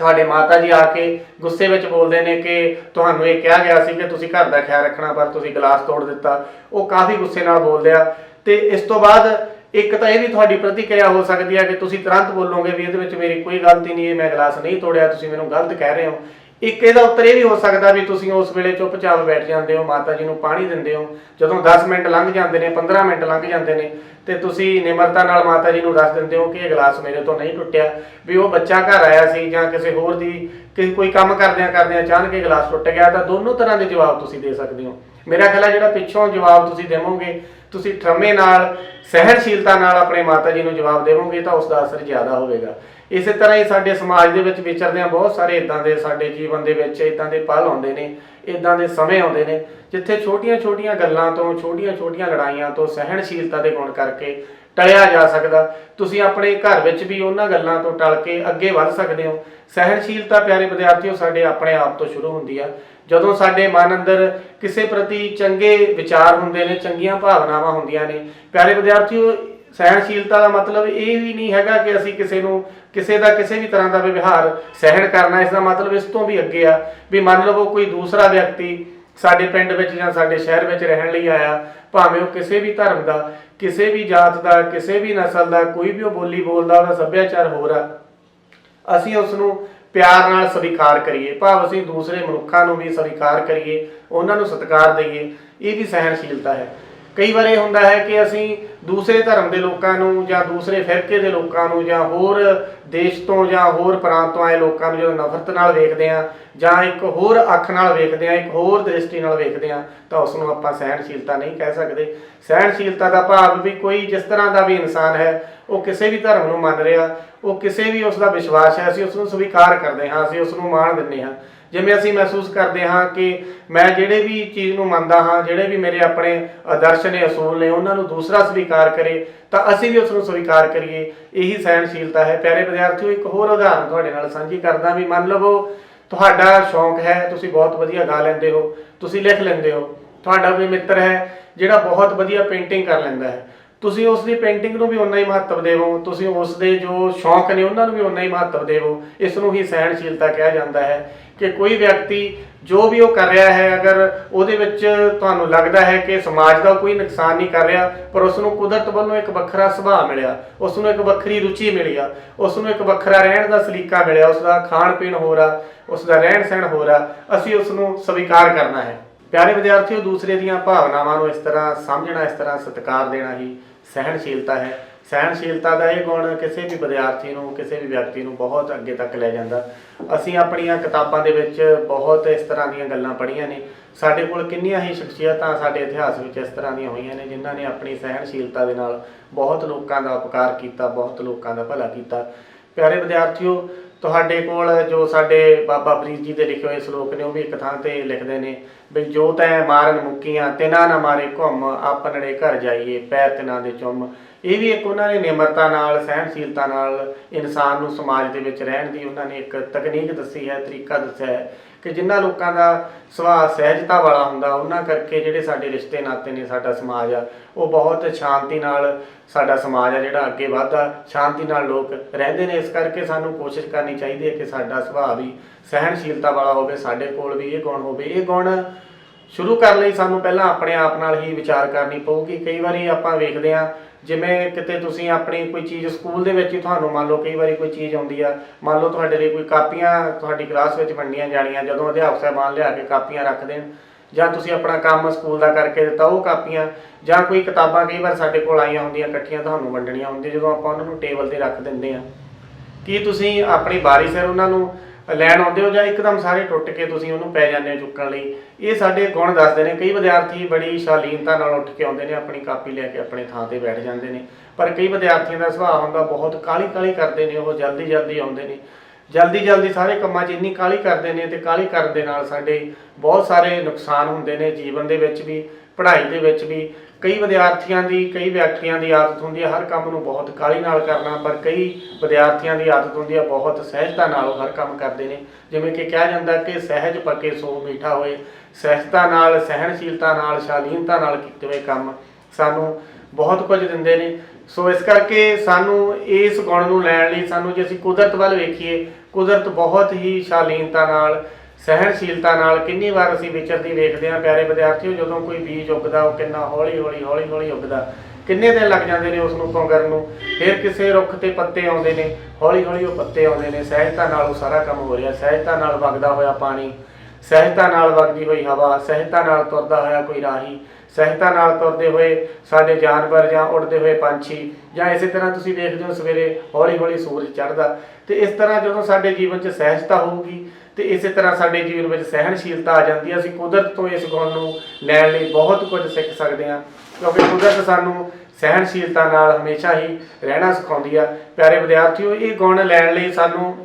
ਤੁਹਾਡੇ ਮਾਤਾ ਜੀ ਆ ਕੇ ਗੁੱਸੇ ਵਿੱਚ ਬੋਲਦੇ ਨੇ ਕਿ ਤੁਹਾਨੂੰ ਇਹ ਕਿਹਾ ਗਿਆ ਸੀ ਕਿ ਤੁਸੀਂ ਘਰ ਦਾ ਖਿਆਲ ਰੱਖਣਾ ਪਰ ਤੁਸੀਂ ਗਲਾਸ ਤੋੜ ਦਿੱਤਾ। ਉਹ ਕਾਫੀ ਗੁੱਸੇ ਨਾਲ ਬੋਲਦੇ ਆ ਤੇ ਇਸ ਤੋਂ ਬਾਅਦ ਇੱਕ ਤਾਂ ਇਹ ਵੀ ਤੁਹਾਡੀ ਪ੍ਰਤੀਕਿਰਿਆ ਹੋ ਸਕਦੀ ਹੈ ਕਿ ਤੁਸੀਂ ਤੁਰੰਤ ਬੋਲੋਗੇ ਵੀ ਇਹਦੇ ਵਿੱਚ ਮੇਰੀ ਕੋਈ ਗਲਤੀ ਨਹੀਂ, ਇਹ ਮੈਂ ਗਲਾਸ ਨਹੀਂ ਤੋੜਿਆ, ਤੁਸੀਂ ਮੈਨੂੰ ਗਲਤ ਕਹਿ ਰਹੇ ਹੋ। ਇੱਕ ਇਹਦਾ ਉੱਤਰ ਇਹ ਵੀ ਹੋ ਸਕਦਾ ਵੀ ਤੁਸੀਂ ਉਸ ਵੇਲੇ ਚੁੱਪਚਾਪ ਬੈਠ ਜਾਂਦੇ ਹੋ, ਮਾਤਾ ਜੀ ਨੂੰ ਪਾਣੀ ਦਿੰਦੇ ਹੋ। ਜਦੋਂ 10 ਮਿੰਟ ਲੰਘ ਜਾਂਦੇ ਨੇ, 15 ਮਿੰਟ ਲੰਘ ਜਾਂਦੇ ਨੇ ਤੇ ਤੁਸੀਂ ਨਿਮਰਤਾ ਨਾਲ ਮਾਤਾ ਜੀ ਨੂੰ ਦੱਸ ਦਿੰਦੇ ਹੋ ਕਿ ਇਹ ਗਲਾਸ ਮੇਰੇ ਤੋਂ ਨਹੀਂ ਟੁੱਟਿਆ, ਵੀ ਉਹ ਬੱਚਾ ਘਰ ਆਇਆ ਸੀ ਜਾਂ ਕਿਸੇ ਹੋਰ ਦੀ ਕੋਈ ਕੰਮ ਕਰਦਿਆਂ ਕਰਦਿਆਂ ਅਚਾਨਕ ਇਹ ਗਲਾਸ ਟੁੱਟ ਗਿਆ। ਤਾਂ ਦੋਨੋਂ ਤਰ੍ਹਾਂ ਦੇ ਜਵਾਬ ਤੁਸੀਂ ਦੇ ਸਕਦੇ ਹੋ। ਮੇਰਾ ਖਿਆਲ ਹੈ ਜਿਹੜਾ ਪਿੱਛੋਂ ਜਵਾਬ ਤੁਸੀਂ ਦੇਵੋਗੇ, ਤੁਸੀਂ ਠਰਮੇ ਨਾਲ, ਸਹਿਣਸ਼ੀਲਤਾ ਨਾਲ ਆਪਣੇ ਮਾਤਾ ਜੀ ਨੂੰ ਜਵਾਬ ਦੇਵੋਗੇ ਤਾਂ ਉਸ ਦਾ ਅਸਰ ਜ਼ਿਆਦਾ ਹੋਵੇਗਾ। ਇਸੇ ਤਰ੍ਹਾਂ ਹੀ ਸਾਡੇ ਸਮਾਜ ਦੇ ਵਿੱਚ ਵਿਚਰਦੇ ਹਾਂ ਬਹੁਤ ਸਾਰੇ ਇੱਦਾਂ ਦੇ ਸਾਡੇ ਜੀਵਨ ਦੇ ਵਿੱਚ ਇੱਦਾਂ ਦੇ ਪਲ ਆਉਂਦੇ ਨੇ, ਇੱਦਾਂ ਦੇ ਸਮੇਂ ਆਉਂਦੇ ਨੇ ਜਿੱਥੇ ਛੋਟੀਆਂ-ਛੋਟੀਆਂ ਗੱਲਾਂ ਤੋਂ, ਛੋਟੀਆਂ-ਛੋਟੀਆਂ ਲੜਾਈਆਂ ਤੋਂ ਸਹਿਣਸ਼ੀਲਤਾ ਦੇ ਗੁਣ ਕਰਕੇ ਟਲਿਆ ਜਾ ਸਕਦਾ। ਤੁਸੀਂ ਆਪਣੇ ਘਰ ਵਿੱਚ ਵੀ ਉਹਨਾਂ ਗੱਲਾਂ ਤੋਂ ਟਲ ਕੇ ਅੱਗੇ ਵੱਧ ਸਕਦੇ ਹੋ। ਸਹਿਣਸ਼ੀਲਤਾ ਪਿਆਰੇ ਵਿਦਿਆਰਥੀਓ ਸਾਡੇ ਆਪਣੇ ਆਪ ਤੋਂ ਸ਼ੁਰੂ ਹੁੰਦੀ ਆ। ਜਦੋਂ ਸਾਡੇ ਮਨ ਅੰਦਰ ਕਿਸੇ ਪ੍ਰਤੀ ਚੰਗੇ ਵਿਚਾਰ ਹੁੰਦੇ ਨੇ, ਚੰਗੀਆਂ ਭਾਵਨਾਵਾਂ ਹੁੰਦੀਆਂ ਨੇ। ਪਿਆਰੇ ਵਿਦਿਆਰਥੀਓ, ਸਹਿਣਸ਼ੀਲਤਾ ਦਾ ਮਤਲਬ ਇਹ ਵੀ ਨਹੀਂ ਹੈਗਾ ਕਿ ਅਸੀਂ ਕਿਸੇ ਦਾ ਕਿਸੇ ਵੀ ਤਰ੍ਹਾਂ ਦਾ ਵਿਵਹਾਰ ਸਹਿਣ ਕਰਨਾ। ਇਸ ਦਾ ਮਤਲਬ ਇਸ ਤੋਂ ਵੀ ਅੱਗੇ ਆ ਵੀ ਮੰਨ ਲਵੋ ਕੋਈ ਦੂਸਰਾ ਵਿਅਕਤੀ ਸਾਡੇ ਪਿੰਡ ਵਿੱਚ ਜਾਂ ਸਾਡੇ ਸ਼ਹਿਰ ਵਿੱਚ ਰਹਿਣ ਲਈ ਆਇਆ, ਭਾਵੇਂ ਉਹ ਕਿਸੇ ਵੀ ਧਰਮ ਦਾ, ਕਿਸੇ ਵੀ ਜਾਤ ਦਾ, ਕਿਸੇ ਵੀ ਨਸਲ ਦਾ, ਕੋਈ ਵੀ ਉਹ ਬੋਲੀ ਬੋਲਦਾ, ਉਹਦਾ ਸੱਭਿਆਚਾਰ ਹੋਰ ਆ, ਅਸੀਂ ਉਸ ਨੂੰ ਪਿਆਰ ਨਾਲ ਸਵੀਕਾਰ ਕਰੀਏ, ਭਾਵ ਅਸੀਂ ਦੂਸਰੇ ਮਨੁੱਖਾਂ ਨੂੰ ਵੀ ਸਵੀਕਾਰ ਕਰੀਏ, ਉਹਨਾਂ ਨੂੰ ਸਤਿਕਾਰ ਦੇਈਏ। ਇਹ ਵੀ ਸਹਿਣਸ਼ੀਲਤਾ ਹੈ। ਕਈ ਵਾਰ ਇਹ ਹੁੰਦਾ ਹੈ ਕਿ ਅਸੀਂ ਦੂਸਰੇ ਧਰਮ ਦੇ ਲੋਕਾਂ ਨੂੰ ਜਾਂ ਦੂਸਰੇ ਫਿਰਕੇ ਦੇ ਲੋਕਾਂ ਨੂੰ ਜਾਂ ਹੋਰ ਦੇਸ਼ ਤੋਂ ਜਾਂ ਹੋਰ ਪ੍ਰਾਂਤ ਤੋਂ ਆਏ ਲੋਕਾਂ ਨੂੰ ਜਦੋਂ ਨਫ਼ਰਤ ਨਾਲ ਵੇਖਦੇ ਹਾਂ ਜਾਂ ਇੱਕ ਹੋਰ ਅੱਖ ਨਾਲ ਵੇਖਦੇ ਹਾਂ, ਇੱਕ ਹੋਰ ਦ੍ਰਿਸ਼ਟੀ ਨਾਲ ਵੇਖਦੇ ਹਾਂ ਤਾਂ ਉਸ ਨੂੰ ਆਪਾਂ ਸਹਿਣਸ਼ੀਲਤਾ ਨਹੀਂ ਕਹਿ ਸਕਦੇ। ਸਹਿਣਸ਼ੀਲਤਾ ਦਾ ਭਾਵ ਵੀ ਕੋਈ ਜਿਸ ਤਰ੍ਹਾਂ ਦਾ ਵੀ ਇਨਸਾਨ ਹੈ, ਉਹ ਕਿਸੇ ਵੀ ਧਰਮ ਨੂੰ ਮੰਨ ਰਿਹਾ, ਉਹ ਕਿਸੇ ਵੀ ਉਸ ਦਾ ਵਿਸ਼ਵਾਸ ਹੈ, ਅਸੀਂ ਉਸ ਨੂੰ ਸਵੀਕਾਰ ਕਰਦੇ ਹਾਂ, ਅਸੀਂ ਉਸ ਨੂੰ ਮਾਣ ਦਿੰਦੇ ਹਾਂ। ਜਿਵੇਂ ਅਸੀਂ ਮਹਿਸੂਸ ਕਰਦੇ ਹਾਂ ਕਿ ਮੈਂ ਜਿਹੜੇ ਵੀ ਚੀਜ਼ ਨੂੰ ਮੰਨਦਾ ਹਾਂ, ਜਿਹੜੇ ਵੀ ਮੇਰੇ ਆਪਣੇ ਆਦਰਸ਼ ਨੇ, ਅਸੂਲ ਨੇ, ਉਹਨਾਂ ਨੂੰ ਦੂਸਰਾ ਸਵੀਕਾਰ ਕਰੇ ਤਾਂ ਅਸੀਂ ਵੀ ਉਸ ਨੂੰ ਸਵੀਕਾਰ ਕਰੀਏ। ਇਹੀ ਸਹਿਣਸ਼ੀਲਤਾ ਹੈ। ਪਿਆਰੇ ਵਿਦਿਆਰਥੀਓ, ਇੱਕ ਹੋਰ ਉਦਾਹਰਨ ਤੁਹਾਡੇ ਨਾਲ ਸਾਂਝੀ ਕਰਦਾ। ਵੀ ਮੰਨ ਲਵੋ ਤੁਹਾਡਾ ਸ਼ੌਂਕ ਹੈ, ਤੁਸੀਂ ਬਹੁਤ ਵਧੀਆ ਗਾ ਲੈਂਦੇ ਹੋ, ਤੁਸੀਂ ਲਿਖ ਲੈਂਦੇ ਹੋ। ਤੁਹਾਡਾ ਕੋਈ ਮਿੱਤਰ ਹੈ ਜਿਹੜਾ ਬਹੁਤ ਵਧੀਆ ਪੇਂਟਿੰਗ ਕਰ ਲੈਂਦਾ ਹੈ, ਤੁਸੀਂ ਉਸ ਦੀ ਪੇਂਟਿੰਗ ਨੂੰ ਵੀ ਉਨਾ ਹੀ ਮਹੱਤਵ ਦੇਵੋ, ਤੁਸੀਂ ਉਸ ਦੇ ਜੋ ਸ਼ੌਂਕ ਨੇ ਉਹਨਾਂ ਨੂੰ ਵੀ ਉਨਾ ਹੀ ਮਹੱਤਵ ਦੇਵੋ। ਇਸ ਨੂੰ ਹੀ ਸਹਿਣਸ਼ੀਲਤਾ ਕਿਹਾ ਜਾਂਦਾ ਹੈ ਕਿ ਕੋਈ ਵਿਅਕਤੀ ਜੋ ਵੀ ਉਹ ਕਰ ਰਿਹਾ ਹੈ, ਅਗਰ ਉਹਦੇ ਵਿੱਚ ਤੁਹਾਨੂੰ ਲੱਗਦਾ ਹੈ ਕਿ ਸਮਾਜ ਦਾ ਕੋਈ ਨੁਕਸਾਨ ਨਹੀਂ ਕਰ ਰਿਹਾ, ਪਰ ਉਸ ਨੂੰ ਕੁਦਰਤ ਵੱਲੋਂ ਇੱਕ ਵੱਖਰਾ ਸੁਭਾਅ ਮਿਲਿਆ, ਉਸ ਨੂੰ ਇੱਕ ਵੱਖਰੀ ਰੁਚੀ ਮਿਲੀ ਆ, ਉਸ ਨੂੰ ਇੱਕ ਵੱਖਰਾ ਰਹਿਣ ਦਾ ਸਲੀਕਾ ਮਿਲਿਆ, ਉਸ ਦਾ ਖਾਣ ਪੀਣ ਹੋਰ ਆ, ਉਸ ਦਾ ਰਹਿਣ ਸਹਿਣ ਹੋਰ ਆ, ਅਸੀਂ ਉਸ ਨੂੰ ਸਵੀਕਾਰ ਕਰਨਾ ਹੈ। ਪਿਆਰੇ ਵਿਦਿਆਰਥੀਓ, ਦੂਸਰੇ ਦੀਆਂ ਭਾਵਨਾਵਾਂ ਨੂੰ ਇਸ ਤਰ੍ਹਾਂ ਸਮਝਣਾ, ਇਸ ਤਰ੍ਹਾਂ ਸਤਿਕਾਰ ਦੇਣਾ ਹੀ ਸਹਿਣਸ਼ੀਲਤਾ ਹੈ। ਸਹਿਣਸ਼ੀਲਤਾ ਦਾ ਇਹ ਗੁਣ ਕਿਸੇ ਵੀ ਵਿਦਿਆਰਥੀ ਨੂੰ, ਕਿਸੇ ਵੀ ਵਿਅਕਤੀ ਨੂੰ ਬਹੁਤ ਅੱਗੇ ਤੱਕ ਲੈ ਜਾਂਦਾ। ਅਸੀਂ ਆਪਣੀਆਂ ਕਿਤਾਬਾਂ ਦੇ ਵਿੱਚ ਬਹੁਤ ਇਸ ਤਰ੍ਹਾਂ ਦੀਆਂ ਗੱਲਾਂ ਪੜ੍ਹੀਆਂ ਨੇ। ਸਾਡੇ ਕੋਲ ਕਿੰਨੀਆਂ ਹੀ ਸ਼ਖਸੀਅਤਾਂ ਸਾਡੇ ਇਤਿਹਾਸ ਵਿੱਚ ਇਸ ਤਰ੍ਹਾਂ ਦੀਆਂ ਹੋਈਆਂ ਨੇ ਜਿਨ੍ਹਾਂ ਨੇ ਆਪਣੀ ਸਹਿਣਸ਼ੀਲਤਾ ਦੇ ਨਾਲ ਬਹੁਤ ਲੋਕਾਂ ਦਾ ਉਪਕਾਰ ਕੀਤਾ, ਬਹੁਤ ਲੋਕਾਂ ਦਾ ਭਲਾ ਕੀਤਾ। ਪਿਆਰੇ ਵਿਦਿਆਰਥੀਓ, ਤੁਹਾਡੇ ਕੋਲ ਜੋ ਸਾਡੇ ਬਾਬਾ ਫਰੀਦ ਜੀ ਦੇ ਲਿਖੇ ਹੋਏ ਸ਼ਲੋਕ ਨੇ ਉਹ ਵੀ ਇੱਕ ਥਾਂ ਤੇ ਲਿਖਦੇ ਨੇ ਵੀ ਜੋ ਤੈਂ ਮਾਰਨ ਮੁੱਕੀਆਂ ਤਿਨਾ ਨਾ ਮਾਰੇ ਘੁੰਮ, ਆਪਣੜੇ ਘਰ ਜਾਈਏ ਪੈਰ ਤਿਨਾ ਦੇ ਚੁੰਮ। ਇਹ ਵੀ ਇੱਕ ਉਹਨਾਂ ਨੇ ਨਿਮਰਤਾ ਨਾਲ, ਸਹਿਣਸ਼ੀਲਤਾ ਨਾਲ ਇਨਸਾਨ ਨੂੰ ਸਮਾਜ ਦੇ ਵਿੱਚ ਰਹਿਣ ਦੀ ਉਹਨਾਂ ਨੇ ਇੱਕ ਤਕਨੀਕ ਦੱਸੀ ਹੈ, ਤਰੀਕਾ ਦੱਸਿਆ ਹੈ ਕਿ ਜਿਨ੍ਹਾਂ ਲੋਕਾਂ ਦਾ ਸੁਭਾਅ ਸਹਿਜਤਾ ਵਾਲਾ ਹੁੰਦਾ ਉਹਨਾਂ ਕਰਕੇ ਜਿਹੜੇ ਸਾਡੇ ਰਿਸ਼ਤੇ ਨਾਤੇ ਨੇ, ਸਾਡਾ ਸਮਾਜ ਆ ਉਹ ਬਹੁਤ ਸ਼ਾਂਤੀ ਨਾਲ, ਸਾਡਾ ਸਮਾਜ ਆ ਜਿਹੜਾ ਅੱਗੇ ਵੱਧਦਾ, ਸ਼ਾਂਤੀ ਨਾਲ ਲੋਕ ਰਹਿੰਦੇ ਨੇ। ਇਸ ਕਰਕੇ ਸਾਨੂੰ ਕੋਸ਼ਿਸ਼ ਕਰਨੀ ਚਾਹੀਦੀ ਹੈ ਕਿ ਸਾਡਾ ਸੁਭਾਅ ਵੀ ਸਹਿਣਸ਼ੀਲਤਾ ਵਾਲਾ ਹੋਵੇ, ਸਾਡੇ ਕੋਲ ਵੀ ਇਹ ਗੁਣ ਹੋਵੇ। ਇਹ ਗੁਣ ਸ਼ੁਰੂ ਕਰਨ ਲਈ ਸਾਨੂੰ ਪਹਿਲਾਂ ਆਪਣੇ ਆਪ ਨਾਲ ਹੀ ਵਿਚਾਰ ਕਰਨੀ ਪਊਗੀ। ਕਈ ਵਾਰੀ ਆਪਾਂ ਵੇਖਦੇ ਹਾਂ ਜਿਵੇਂ ਕਿਤੇ ਤੁਸੀਂ ਆਪਣੀ ਕੋਈ ਚੀਜ਼ ਸਕੂਲ ਦੇ ਵਿੱਚ ਹੀ ਤੁਹਾਨੂੰ ਮੰਨ ਲਓ ਕਈ ਵਾਰੀ ਕੋਈ ਚੀਜ਼ ਆਉਂਦੀ ਆ, ਮੰਨ ਲਓ ਤੁਹਾਡੇ ਲਈ ਕੋਈ ਕਾਪੀਆਂ ਤੁਹਾਡੀ ਕਲਾਸ ਵਿੱਚ ਵੰਡੀਆਂ ਜਾਣੀਆਂ, ਜਦੋਂ ਅਧਿਆਪਕ ਸਾਹਿਬਾਨ ਲਿਆ ਕੇ ਕਾਪੀਆਂ ਰੱਖ ਦੇਣ ਜਾਂ ਤੁਸੀਂ ਆਪਣਾ ਕੰਮ ਸਕੂਲ ਦਾ ਕਰਕੇ ਦਿੱਤਾ ਉਹ ਕਾਪੀਆਂ ਜਾਂ ਕੋਈ ਕਿਤਾਬਾਂ ਕਈ ਵਾਰ ਸਾਡੇ ਕੋਲ ਆਈਆਂ ਹੁੰਦੀਆਂ ਇਕੱਠੀਆਂ ਤੁਹਾਨੂੰ ਵੰਡਣੀਆਂ ਹੁੰਦੀਆਂ, ਜਦੋਂ ਆਪਾਂ ਉਹਨਾਂ ਨੂੰ ਟੇਬਲ ਤੇ ਰੱਖ ਦਿੰਦੇ ਹਾਂ, ਕੀ ਤੁਸੀਂ ਆਪਣੀ ਵਾਰੀ ਸਿਰ ਉਹਨਾਂ ਨੂੰ ਲੈਣ ਆਉਂਦੇ ਹੋ ਜਾਂ ਇੱਕਦਮ ਸਾਰੇ ਟੁੱਟ ਕੇ ਤੁਸੀਂ ਉਹਨੂੰ ਪੈ ਜਾਂਦੇ ਹੋ ਚੁੱਕਣ ਲਈ? ਇਹ ਸਾਡੇ ਗੁਣ ਦੱਸਦੇ ਨੇ। ਕਈ ਵਿਦਿਆਰਥੀ ਬੜੀ ਸ਼ਾਲੀਨਤਾ ਨਾਲ ਉੱਠ ਕੇ ਆਉਂਦੇ ਨੇ, ਆਪਣੀ ਕਾਪੀ ਲੈ ਕੇ ਆਪਣੇ ਥਾਂ ਤੇ ਬੈਠ ਜਾਂਦੇ ਨੇ, ਪਰ ਕਈ ਵਿਦਿਆਰਥੀਆਂ ਦਾ ਸੁਭਾਅ ਹੁੰਦਾ ਬਹੁਤ ਕਾਹਲੀ ਕਰਦੇ ਨੇ, ਉਹ ਜਲਦੀ ਆਉਂਦੇ ਨੇ, ਜਲਦੀ ਸਾਰੇ ਕੰਮਾਂ 'ਚ ਇੰਨੀ ਕਾਹਲੀ ਕਰਦੇ ਨੇ ਤੇ ਕਾਹਲੀ ਕਰਨ ਦੇ ਨਾਲ ਸਾਡੇ ਬਹੁਤ ਸਾਰੇ ਨੁਕਸਾਨ ਹੁੰਦੇ ਨੇ ਜੀਵਨ ਦੇ ਵਿੱਚ ਵੀ, ਪੜ੍ਹਾਈ ਦੇ ਵਿੱਚ ਵੀ। ਕਈ ਵਿਦਿਆਰਥੀਆਂ ਦੀ, ਕਈ ਵਿਅਕਤੀਆਂ ਦੀ ਆਦਤ ਹੁੰਦੀ ਹੈ ਹਰ ਕੰਮ ਨੂੰ ਬਹੁਤ ਕਾਹਲੀ ਨਾਲ ਕਰਨਾ, ਪਰ ਕਈ ਵਿਦਿਆਰਥੀਆਂ ਦੀ ਆਦਤ ਹੁੰਦੀ ਹੈ ਬਹੁਤ ਸਹਿਜਤਾ ਨਾਲ ਉਹ ਹਰ ਕੰਮ ਕਰਦੇ ਨੇ। ਜਿਵੇਂ ਕਿ ਕਿਹਾ ਜਾਂਦਾ ਕਿ ਸਹਿਜ ਪੱਕੇ ਸੋ ਮੀਠਾ ਹੋਏ, ਸਹਿਜਤਾ ਨਾਲ, ਸਹਿਣਸ਼ੀਲਤਾ ਨਾਲ, ਸ਼ਾਲੀਨਤਾ ਨਾਲ ਕੀਤੇ ਹੋਏ ਕੰਮ ਸਾਨੂੰ ਬਹੁਤ ਕੁਝ ਦਿੰਦੇ ਨੇ। ਸੋ ਇਸ ਕਰਕੇ ਸਾਨੂੰ ਇਸ ਗੁਣ ਨੂੰ ਲੈਣ ਲਈ ਸਾਨੂੰ, ਜੇ ਅਸੀਂ ਕੁਦਰਤ ਵੱਲ ਵੇਖੀਏ, ਕੁਦਰਤ ਬਹੁਤ ਹੀ ਸ਼ਾਲੀਨਤਾ ਨਾਲ, ਸਹਿਣਸ਼ੀਲਤਾ ਨਾਲ ਕਿੰਨੀ ਵਾਰ ਅਸੀਂ ਵਿਚਰਦੀ ਵੇਖਦੇ ਹਾਂ। ਪਿਆਰੇ ਵਿਦਿਆਰਥੀਓ, ਜਦੋਂ ਕੋਈ ਬੀਜ ਉੱਗਦਾ ਉਹ ਕਿੰਨਾ ਹੌਲੀ ਹੌਲੀ ਉੱਗਦਾ, ਕਿੰਨੇ ਦਿਨ ਲੱਗ ਜਾਂਦੇ ਨੇ ਉਸ ਨੂੰ ਪੁੰਗਰਨ ਨੂੰ। ਫਿਰ ਕਿਸੇ ਰੁੱਖ ਤੇ ਪੱਤੇ ਆਉਂਦੇ ਨੇ, ਹੌਲੀ ਉਹ ਪੱਤੇ ਆਉਂਦੇ ਨੇ, ਸਹਿਜਤਾ ਨਾਲ ਉਹ ਸਾਰਾ ਕੰਮ ਹੋ ਰਿਹਾ, ਸਹਿਜਤਾ ਨਾਲ ਵਗਦਾ ਹੋਇਆ ਪਾਣੀ, ਸਹਿਜਤਾ ਨਾਲ ਵਗਦੀ ਹੋਈ ਹਵਾ, ਸਹਿਜਤਾ ਨਾਲ ਤੁਰਦਾ ਹੋਇਆ ਕੋਈ ਰਾਹੀ, ਸਹਿਜਤਾ ਨਾਲ ਤੁਰਦੇ ਹੋਏ ਸਾਡੇ ਜਾਨਵਰ ਜਾਂ ਉੱਡਦੇ ਹੋਏ ਪੰਛੀ, ਜਾਂ ਇਸੇ ਤਰ੍ਹਾਂ ਤੁਸੀਂ ਵੇਖਦੇ ਹੋ ਸਵੇਰੇ ਹੌਲੀ ਸੂਰਜ ਚੜ੍ਹਦਾ। ਤੇ ਇਸ ਤਰ੍ਹਾਂ ਜਦੋਂ ਸਾਡੇ ਜੀਵਨ 'ਚ ਸਹਿਜਤਾ ਹੋਊਗੀ ਤੇ ਇਸੇ ਤਰ੍ਹਾਂ ਸਾਡੇ ਜੀਵਨ ਵਿੱਚ ਸਹਿਣਸ਼ੀਲਤਾ ਆ ਜਾਂਦੀ ਹੈ। ਅਸੀਂ ਕੁਦਰਤ ਤੋਂ ਇਸ ਗੁਣ ਨੂੰ ਲੈਣ ਲਈ ਬਹੁਤ ਕੁਝ ਸਿੱਖ ਸਕਦੇ ਹਾਂ, ਕਿਉਂਕਿ ਕੁਦਰਤ ਸਾਨੂੰ ਸਹਿਣਸ਼ੀਲਤਾ ਨਾਲ ਹਮੇਸ਼ਾ ਹੀ ਰਹਿਣਾ ਸਿਖਾਉਂਦੀ ਆ। ਪਿਆਰੇ ਵਿਦਿਆਰਥੀਓ, ਇਹ ਗੁਣ ਲੈਣ ਲਈ ਸਾਨੂੰ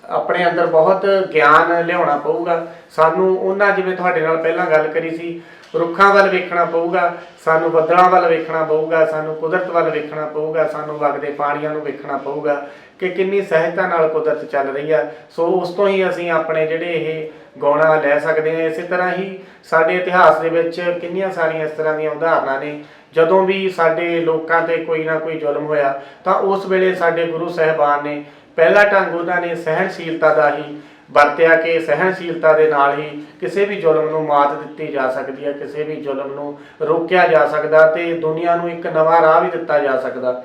ਆਪਣੇ ਅੰਦਰ ਬਹੁਤ ਗਿਆਨ ਲਿਆਉਣਾ ਪਊਗਾ। ਸਾਨੂੰ ਉਹਨਾਂ, ਜਿਵੇਂ ਤੁਹਾਡੇ ਨਾਲ ਪਹਿਲਾਂ ਗੱਲ ਕਰੀ ਸੀ, ਰੁੱਖਾਂ ਵੱਲ ਵੇਖਣਾ ਪਊਗਾ, ਸਾਨੂੰ ਬੱਦਲਾਂ ਵੱਲ ਵੇਖਣਾ ਪਊਗਾ, ਸਾਨੂੰ ਕੁਦਰਤ ਵੱਲ ਵੇਖਣਾ ਪਊਗਾ, ਸਾਨੂੰ ਵਗਦੇ ਪਾਣੀਆਂ ਨੂੰ ਵੇਖਣਾ ਪਊਗਾ ਕਿ ਕਿੰਨੀ ਸਹਿਜਤਾ ਨਾਲ ਕੁਦਰਤ ਚੱਲ ਰਹੀ ਆ। ਸੋ ਉਸ ਤੋਂ ਹੀ ਅਸੀਂ ਆਪਣੇ ਜਿਹੜੇ ਇਹ ਗੁਣ ਲੈ ਸਕਦੇ ਹਾਂ। ਇਸੇ ਤਰ੍ਹਾਂ ਹੀ ਸਾਡੇ ਇਤਿਹਾਸ ਦੇ ਵਿੱਚ ਕਿੰਨੀਆਂ ਸਾਰੀਆਂ ਇਸ ਤਰ੍ਹਾਂ ਦੀਆਂ ਉਦਾਹਰਨਾਂ ਨੇ, ਜਦੋਂ ਵੀ ਸਾਡੇ ਲੋਕਾਂ ਤੇ ਕੋਈ ਨਾ ਕੋਈ ਜ਼ੁਲਮ ਹੋਇਆ ਤਾਂ ਉਸ ਵੇਲੇ ਸਾਡੇ ਗੁਰੂ ਸਾਹਿਬਾਨ ਨੇ ਪਹਿਲਾ ਢੰਗ ਉਹਨਾਂ ਨੇ ਸਹਿਣਸ਼ੀਲਤਾ ਦਾ ਹੀ ਵਰਤਿਆ ਕਿ ਸਹਿਣਸ਼ੀਲਤਾ ਦੇ ਨਾਲ ਹੀ ਕਿਸੇ ਵੀ ਜ਼ੁਲਮ ਨੂੰ ਮਾਤ ਦਿੱਤੀ ਜਾ ਸਕਦੀ ਹੈ, ਕਿਸੇ ਵੀ ਜ਼ੁਲਮ ਨੂੰ ਰੋਕਿਆ ਜਾ ਸਕਦਾ ਤੇ ਦੁਨੀਆ ਨੂੰ ਇੱਕ ਨਵਾਂ ਰਾਹ ਵੀ ਦਿੱਤਾ ਜਾ ਸਕਦਾ।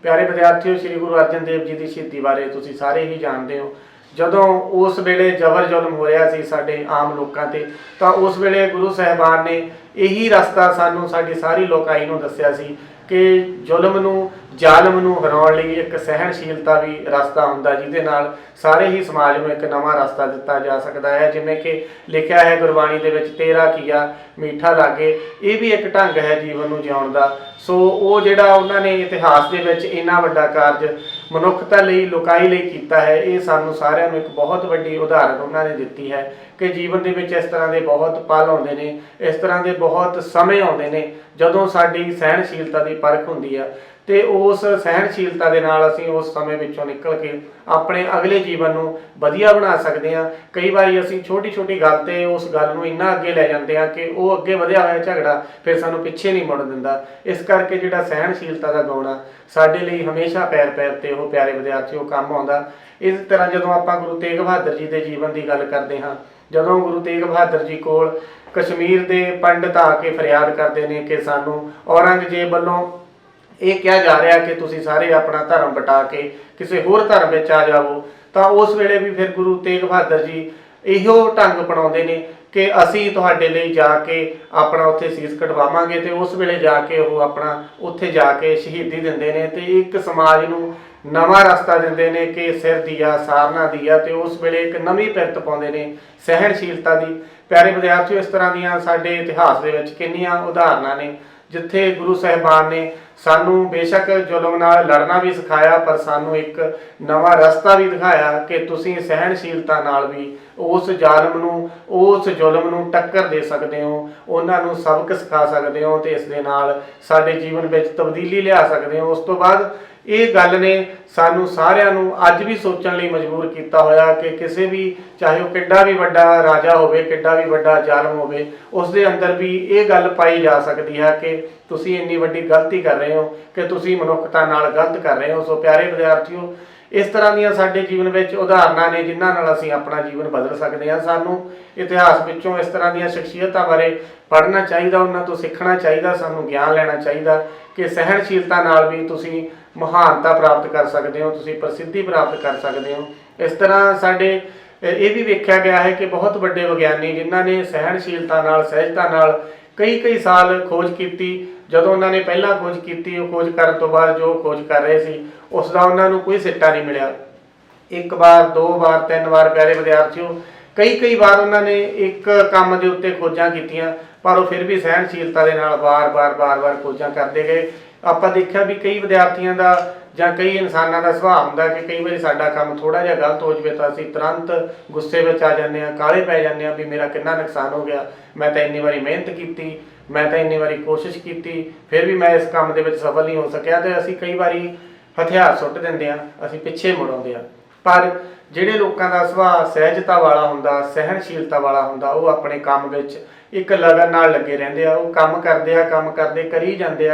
ਪਿਆਰੇ ਵਿਦਿਆਰਥੀਓ, ਸ੍ਰੀ ਗੁਰੂ ਅਰਜਨ ਦੇਵ ਜੀ ਦੀ ਸ਼ਹੀਦੀ ਬਾਰੇ ਤੁਸੀਂ ਸਾਰੇ ਹੀ ਜਾਣਦੇ ਹੋ। ਜਦੋਂ ਉਸ ਵੇਲੇ ਜ਼ਬਰ ਜ਼ੁਲਮ ਹੋ ਰਿਹਾ ਸੀ ਸਾਡੇ ਆਮ ਲੋਕਾਂ ਤੇ, ਤਾਂ ਉਸ ਵੇਲੇ ਗੁਰੂ ਸਾਹਿਬਾਨ ਨੇ ਇਹੀ ਰਸਤਾ ਸਾਨੂੰ, ਸਾਡੀ ਸਾਰੀ ਲੋਕਾਈ ਨੂੰ ਦੱਸਿਆ ਸੀ ਕਿ ਜ਼ੁਲਮ ਨੂੰ, ਜ਼ਾਲਮ ਨੂੰ ਹਰਾਉਣ ਲਈ ਇੱਕ ਸਹਿਣਸ਼ੀਲਤਾ ਵੀ ਰਸਤਾ ਹੁੰਦਾ, ਜਿਹਦੇ ਨਾਲ ਸਾਰੇ ਹੀ ਸਮਾਜ ਨੂੰ ਇੱਕ ਨਵਾਂ ਰਸਤਾ ਦਿੱਤਾ ਜਾ ਸਕਦਾ ਹੈ। ਜਿਵੇਂ ਕਿ ਲਿਖਿਆ ਹੈ ਗੁਰਬਾਣੀ ਦੇ ਵਿੱਚ, ਤੇਰਾ ਕੀਆ ਮੀਠਾ ਲਾਗੇ, ਇਹ ਵੀ ਇੱਕ ਢੰਗ ਹੈ ਜੀਵਨ ਨੂੰ ਜਿਉਣ ਦਾ। ਸੋ ਉਹ ਜਿਹੜਾ ਉਹਨਾਂ ਨੇ ਇਤਿਹਾਸ ਦੇ ਵਿੱਚ ਇੰਨਾ ਵੱਡਾ ਕਾਰਜ ਮਨੁੱਖਤਾ ਲਈ, ਲੋਕਾਈ ਲਈ ਕੀਤਾ ਹੈ, ਇਹ ਸਾਨੂੰ ਸਾਰਿਆਂ ਨੂੰ ਇੱਕ ਬਹੁਤ ਵੱਡੀ ਉਦਾਹਰਨ ਉਹਨਾਂ ਨੇ ਦਿੱਤੀ ਹੈ ਕਿ ਜੀਵਨ ਦੇ ਵਿੱਚ ਇਸ ਤਰ੍ਹਾਂ ਦੇ ਬਹੁਤ ਪਲ ਆਉਂਦੇ ਨੇ, ਇਸ ਤਰ੍ਹਾਂ ਦੇ ਬਹੁਤ ਸਮੇਂ ਆਉਂਦੇ ਨੇ ਜਦੋਂ ਸਾਡੀ ਸਹਿਣਸ਼ੀਲਤਾ ਦੀ ਪਰਖ ਹੁੰਦੀ ਆ ਤੇ ਉਸ ਸਹਿਣਸ਼ੀਲਤਾ ਦੇ ਨਾਲ ਅਸੀਂ ਉਸ ਸਮੇਂ ਵਿੱਚੋਂ ਨਿਕਲ ਕੇ ਆਪਣੇ ਅਗਲੇ ਜੀਵਨ ਨੂੰ ਵਧੀਆ ਬਣਾ ਸਕਦੇ ਹਾਂ। ਕਈ ਵਾਰੀ ਅਸੀਂ ਛੋਟੀ ਗੱਲ ਤੇ ਉਸ ਗੱਲ ਨੂੰ ਇੰਨਾ ਅੱਗੇ ਲੈ ਜਾਂਦੇ ਹਾਂ ਕਿ ਉਹ ਅੱਗੇ ਵਧਿਆ ਹੋਇਆ ਝਗੜਾ ਫਿਰ ਸਾਨੂੰ ਪਿੱਛੇ ਨਹੀਂ ਮੁੜਨ ਦਿੰਦਾ। ਇਸ ਕਰਕੇ ਜਿਹੜਾ ਸਹਿਣਸ਼ੀਲਤਾ ਦਾ ਗੁਣ ਆ ਸਾਡੇ ਲਈ ਹਮੇਸ਼ਾ ਪੈਰ ਤੇ ਉਹ, ਪਿਆਰੇ ਵਿਦਿਆਰਥੀਓ, ਕੰਮ ਆਉਂਦਾ। ਇਸ ਤਰ੍ਹਾਂ ਜਦੋਂ ਆਪਾਂ ਗੁਰੂ ਤੇਗ ਬਹਾਦਰ ਜੀ ਦੇ ਜੀਵਨ ਦੀ ਗੱਲ ਕਰਦੇ ਹਾਂ, ਜਦੋਂ ਗੁਰੂ ਤੇਗ ਬਹਾਦਰ ਜੀ ਕੋਲ ਕਸ਼ਮੀਰ ਦੇ ਪੰਡਤ ਆ ਕੇ ਫਰਿਆਦ ਕਰਦੇ ਨੇ ਕਿ ਸਾਨੂੰ ਔਰੰਗਜ਼ੇਬ ਵੱਲੋਂ ਇਹ ਕਿਹਾ ਜਾ ਰਿਹਾ ਕਿ ਤੁਸੀਂ ਸਾਰੇ ਆਪਣਾ ਧਰਮ ਵਟਾ ਕੇ ਕਿਸੇ ਹੋਰ ਧਰਮ ਵਿੱਚ ਆ ਜਾਵੋ, ਤਾਂ ਉਸ ਵੇਲੇ ਵੀ ਫਿਰ ਗੁਰੂ ਤੇਗ ਬਹਾਦਰ ਜੀ ਇਹੋ ਢੰਗ ਅਪਣਾਉਂਦੇ ਨੇ ਕਿ ਅਸੀਂ ਤੁਹਾਡੇ ਲਈ ਜਾ ਕੇ ਆਪਣਾ ਉੱਥੇ ਸੀਸ ਕਟਵਾਵਾਂਗੇ, ਤੇ ਉਸ ਵੇਲੇ ਜਾ ਕੇ ਉਹ ਆਪਣਾ ਉੱਥੇ ਜਾ ਕੇ ਸ਼ਹੀਦੀ ਦਿੰਦੇ ਨੇ ਤੇ ਇੱਕ ਸਮਾਜ ਨੂੰ ਨਵਾਂ ਰਸਤਾ ਦਿੰਦੇ ਨੇ ਕਿ ਸਿਰ ਦੀਆ ਸਾਰਨਾ ਦੀਆ, ਤੇ ਉਸ ਵੇਲੇ ਇੱਕ ਨਵੀਂ ਪਿਰਤ ਪਾਉਂਦੇ ਨੇ ਸਹਿਣਸ਼ੀਲਤਾ ਦੀ। ਪਿਆਰੇ ਵਿਦਿਆਰਥੀਓ, ਇਸ ਤਰ੍ਹਾਂ ਦੀਆਂ ਸਾਡੇ ਇਤਿਹਾਸ ਦੇ ਵਿੱਚ ਕਿੰਨੀਆਂ ਉਦਾਹਰਨਾਂ ਨੇ ਜਿੱਥੇ ਗੁਰੂ ਸਾਹਿਬਾਨ ਨੇ ਸਾਨੂੰ ਬੇਸ਼ੱਕ ਜ਼ੁਲਮ ਨਾਲ ਲੜਨਾ ਵੀ ਸਿਖਾਇਆ, ਪਰ ਸਾਨੂੰ ਇੱਕ ਨਵਾਂ ਰਸਤਾ ਵੀ ਦਿਖਾਇਆ ਕਿ ਤੁਸੀਂ ਸਹਿਣਸ਼ੀਲਤਾ ਨਾਲ ਵੀ ਉਸ ਜ਼ਾਲਮ ਨੂੰ, ਉਸ ਜ਼ੁਲਮ ਨੂੰ ਟੱਕਰ ਦੇ ਸਕਦੇ ਹੋ, ਉਹਨਾਂ ਨੂੰ ਸਬਕ ਸਿਖਾ ਸਕਦੇ ਹੋ, ਤੇ ਇਸ ਦੇ ਨਾਲ ਸਾਡੇ ਜੀਵਨ ਵਿੱਚ ਤਬਦੀਲੀ ਲਿਆ ਸਕਦੇ ਹੋ। ਉਸ ਤੋਂ ਬਾਅਦ ਇਹ ਗੱਲ ਨੇ ਸਾਨੂੰ ਸਾਰਿਆਂ ਨੂੰ ਅੱਜ ਵੀ ਸੋਚਣ ਲਈ ਮਜਬੂਰ ਕੀਤਾ ਹੋਇਆ ਕਿ ਕਿਸੇ ਵੀ, ਚਾਹੇ ਉਹ ਕਿੱਡਾ ਵੀ ਵੱਡਾ ਰਾਜਾ ਹੋਵੇ, ਕਿੱਡਾ ਵੀ ਵੱਡਾ ਜ਼ਾਲਮ ਹੋਵੇ, ਉਸ ਦੇ ਅੰਦਰ ਵੀ ਇਹ ਗੱਲ ਪਾਈ ਜਾ ਸਕਦੀ ਹੈ ਕਿ ਤੁਸੀਂ ਇੰਨੀ ਵੱਡੀ ਗਲਤੀ ਕਰ ਰਹੇ ਹੋ, ਕਿ ਤੁਸੀਂ ਮਨੁੱਖਤਾ ਨਾਲ ਗਲਤ ਕਰ ਰਹੇ ਹੋ। ਸੋ ਪਿਆਰੇ ਵਿਦਿਆਰਥੀਓ, ਇਸ ਤਰ੍ਹਾਂ ਦੀਆਂ ਸਾਡੇ ਜੀਵਨ ਵਿੱਚ ਉਦਾਹਰਨਾਂ ਨੇ ਜਿਨ੍ਹਾਂ ਨਾਲ ਅਸੀਂ ਆਪਣਾ ਜੀਵਨ ਬਦਲ ਸਕਦੇ ਹਾਂ। ਸਾਨੂੰ ਇਤਿਹਾਸ ਵਿੱਚੋਂ ਇਸ ਤਰ੍ਹਾਂ ਦੀਆਂ ਸ਼ਖਸੀਅਤਾਂ ਬਾਰੇ ਪੜ੍ਹਨਾ ਚਾਹੀਦਾ, ਉਹਨਾਂ ਤੋਂ ਸਿੱਖਣਾ ਚਾਹੀਦਾ, ਸਾਨੂੰ ਗਿਆਨ ਲੈਣਾ ਚਾਹੀਦਾ ਕਿ ਸਹਿਣਸ਼ੀਲਤਾ ਨਾਲ ਵੀ ਤੁਸੀਂ ਮਹਾਨਤਾ ਪ੍ਰਾਪਤ ਕਰ ਸਕਦੇ ਹੋ, ਤੁਸੀਂ ਪ੍ਰਸਿੱਧੀ ਪ੍ਰਾਪਤ ਕਰ ਸਕਦੇ ਹੋ। ਇਸ ਤਰ੍ਹਾਂ ਸਾਡੇ ਇਹ ਵੀ ਵੇਖਿਆ ਗਿਆ ਹੈ ਕਿ ਬਹੁਤ ਵੱਡੇ ਵਿਗਿਆਨੀ ਜਿਨ੍ਹਾਂ ਨੇ ਸਹਿਣਸ਼ੀਲਤਾ ਨਾਲ, ਸਹਿਜਤਾ ਨਾਲ ਕਈ ਸਾਲ ਖੋਜ ਕੀਤੀ, ਜਦੋਂ ਉਹਨਾਂ ਨੇ ਪਹਿਲਾਂ ਖੋਜ ਕੀਤੀ, ਉਹ ਖੋਜ ਕਰਨ ਤੋਂ ਬਾਅਦ ਜੋ ਖੋਜ ਕਰ ਰਹੇ ਸੀ ਉਸ ਦਾ ਉਹਨਾਂ ਨੂੰ ਕੋਈ ਸਿੱਟਾ ਨਹੀਂ ਮਿਲਿਆ। ਇੱਕ ਵਾਰ, ਦੋ ਵਾਰ, ਤਿੰਨ ਵਾਰ, ਪਿਆਰੇ ਵਿਦਿਆਰਥੀਓ, ਕਈ ਵਾਰ ਉਹਨਾਂ ਨੇ ਇੱਕ ਕੰਮ ਦੇ ਉੱਤੇ ਖੋਜਾਂ ਕੀਤੀਆਂ, ਪਰ ਉਹ ਫਿਰ ਵੀ ਸਹਿਣਸ਼ੀਲਤਾ ਦੇ ਨਾਲ ਵਾਰ-ਵਾਰ ਖੋਜਾਂ ਕਰਦੇ ਗਏ। ਆਪਾਂ ਦੇਖਿਆ ਵੀ ਕਈ ਵਿਦਿਆਰਥੀਆਂ ਦਾ ਜਾਂ ਕਈ ਇਨਸਾਨਾਂ ਦਾ ਸੁਭਾਅ ਹੁੰਦਾ ਕਿ ਕਈ ਵਾਰੀ ਸਾਡਾ ਕੰਮ ਥੋੜ੍ਹਾ ਜਿਹਾ ਗਲਤ ਹੋ ਜਾਵੇ ਤਾਂ ਅਸੀਂ ਤੁਰੰਤ ਗੁੱਸੇ ਵਿੱਚ ਆ ਜਾਂਦੇ ਹਾਂ, ਕਾਹਲੇ ਪੈ ਜਾਂਦੇ ਹਾਂ ਵੀ ਮੇਰਾ ਕਿੰਨਾ ਨੁਕਸਾਨ ਹੋ ਗਿਆ, ਮੈਂ ਤਾਂ ਇੰਨੀ ਵਾਰੀ ਮਿਹਨਤ ਕੀਤੀ, ਮੈਂ ਤਾਂ ਇੰਨੀ ਵਾਰੀ ਕੋਸ਼ਿਸ਼ ਕੀਤੀ, ਫਿਰ ਵੀ ਮੈਂ ਇਸ ਕੰਮ ਦੇ ਵਿੱਚ ਸਫਲ ਨਹੀਂ ਹੋ ਸਕਿਆ, ਤੇ ਅਸੀਂ ਕਈ ਵਾਰੀ ਹਥਿਆਰ ਸੁੱਟ ਦਿੰਦੇ ਹਾਂ, ਅਸੀਂ ਪਿੱਛੇ ਮੁੜ ਆਉਂਦੇ ਹਾਂ। ਪਰ ਜਿਹੜੇ ਲੋਕਾਂ ਦਾ ਸੁਭਾਅ ਸਹਿਜਤਾ ਵਾਲਾ ਹੁੰਦਾ, ਸਹਿਣਸ਼ੀਲਤਾ ਵਾਲਾ ਹੁੰਦਾ, ਉਹ ਆਪਣੇ ਕੰਮ ਵਿੱਚ ਇੱਕ ਲਗਨ ਨਾਲ ਲੱਗੇ ਰਹਿੰਦੇ ਆ, ਉਹ ਕੰਮ ਕਰਦੇ ਕਰੀ ਜਾਂਦੇ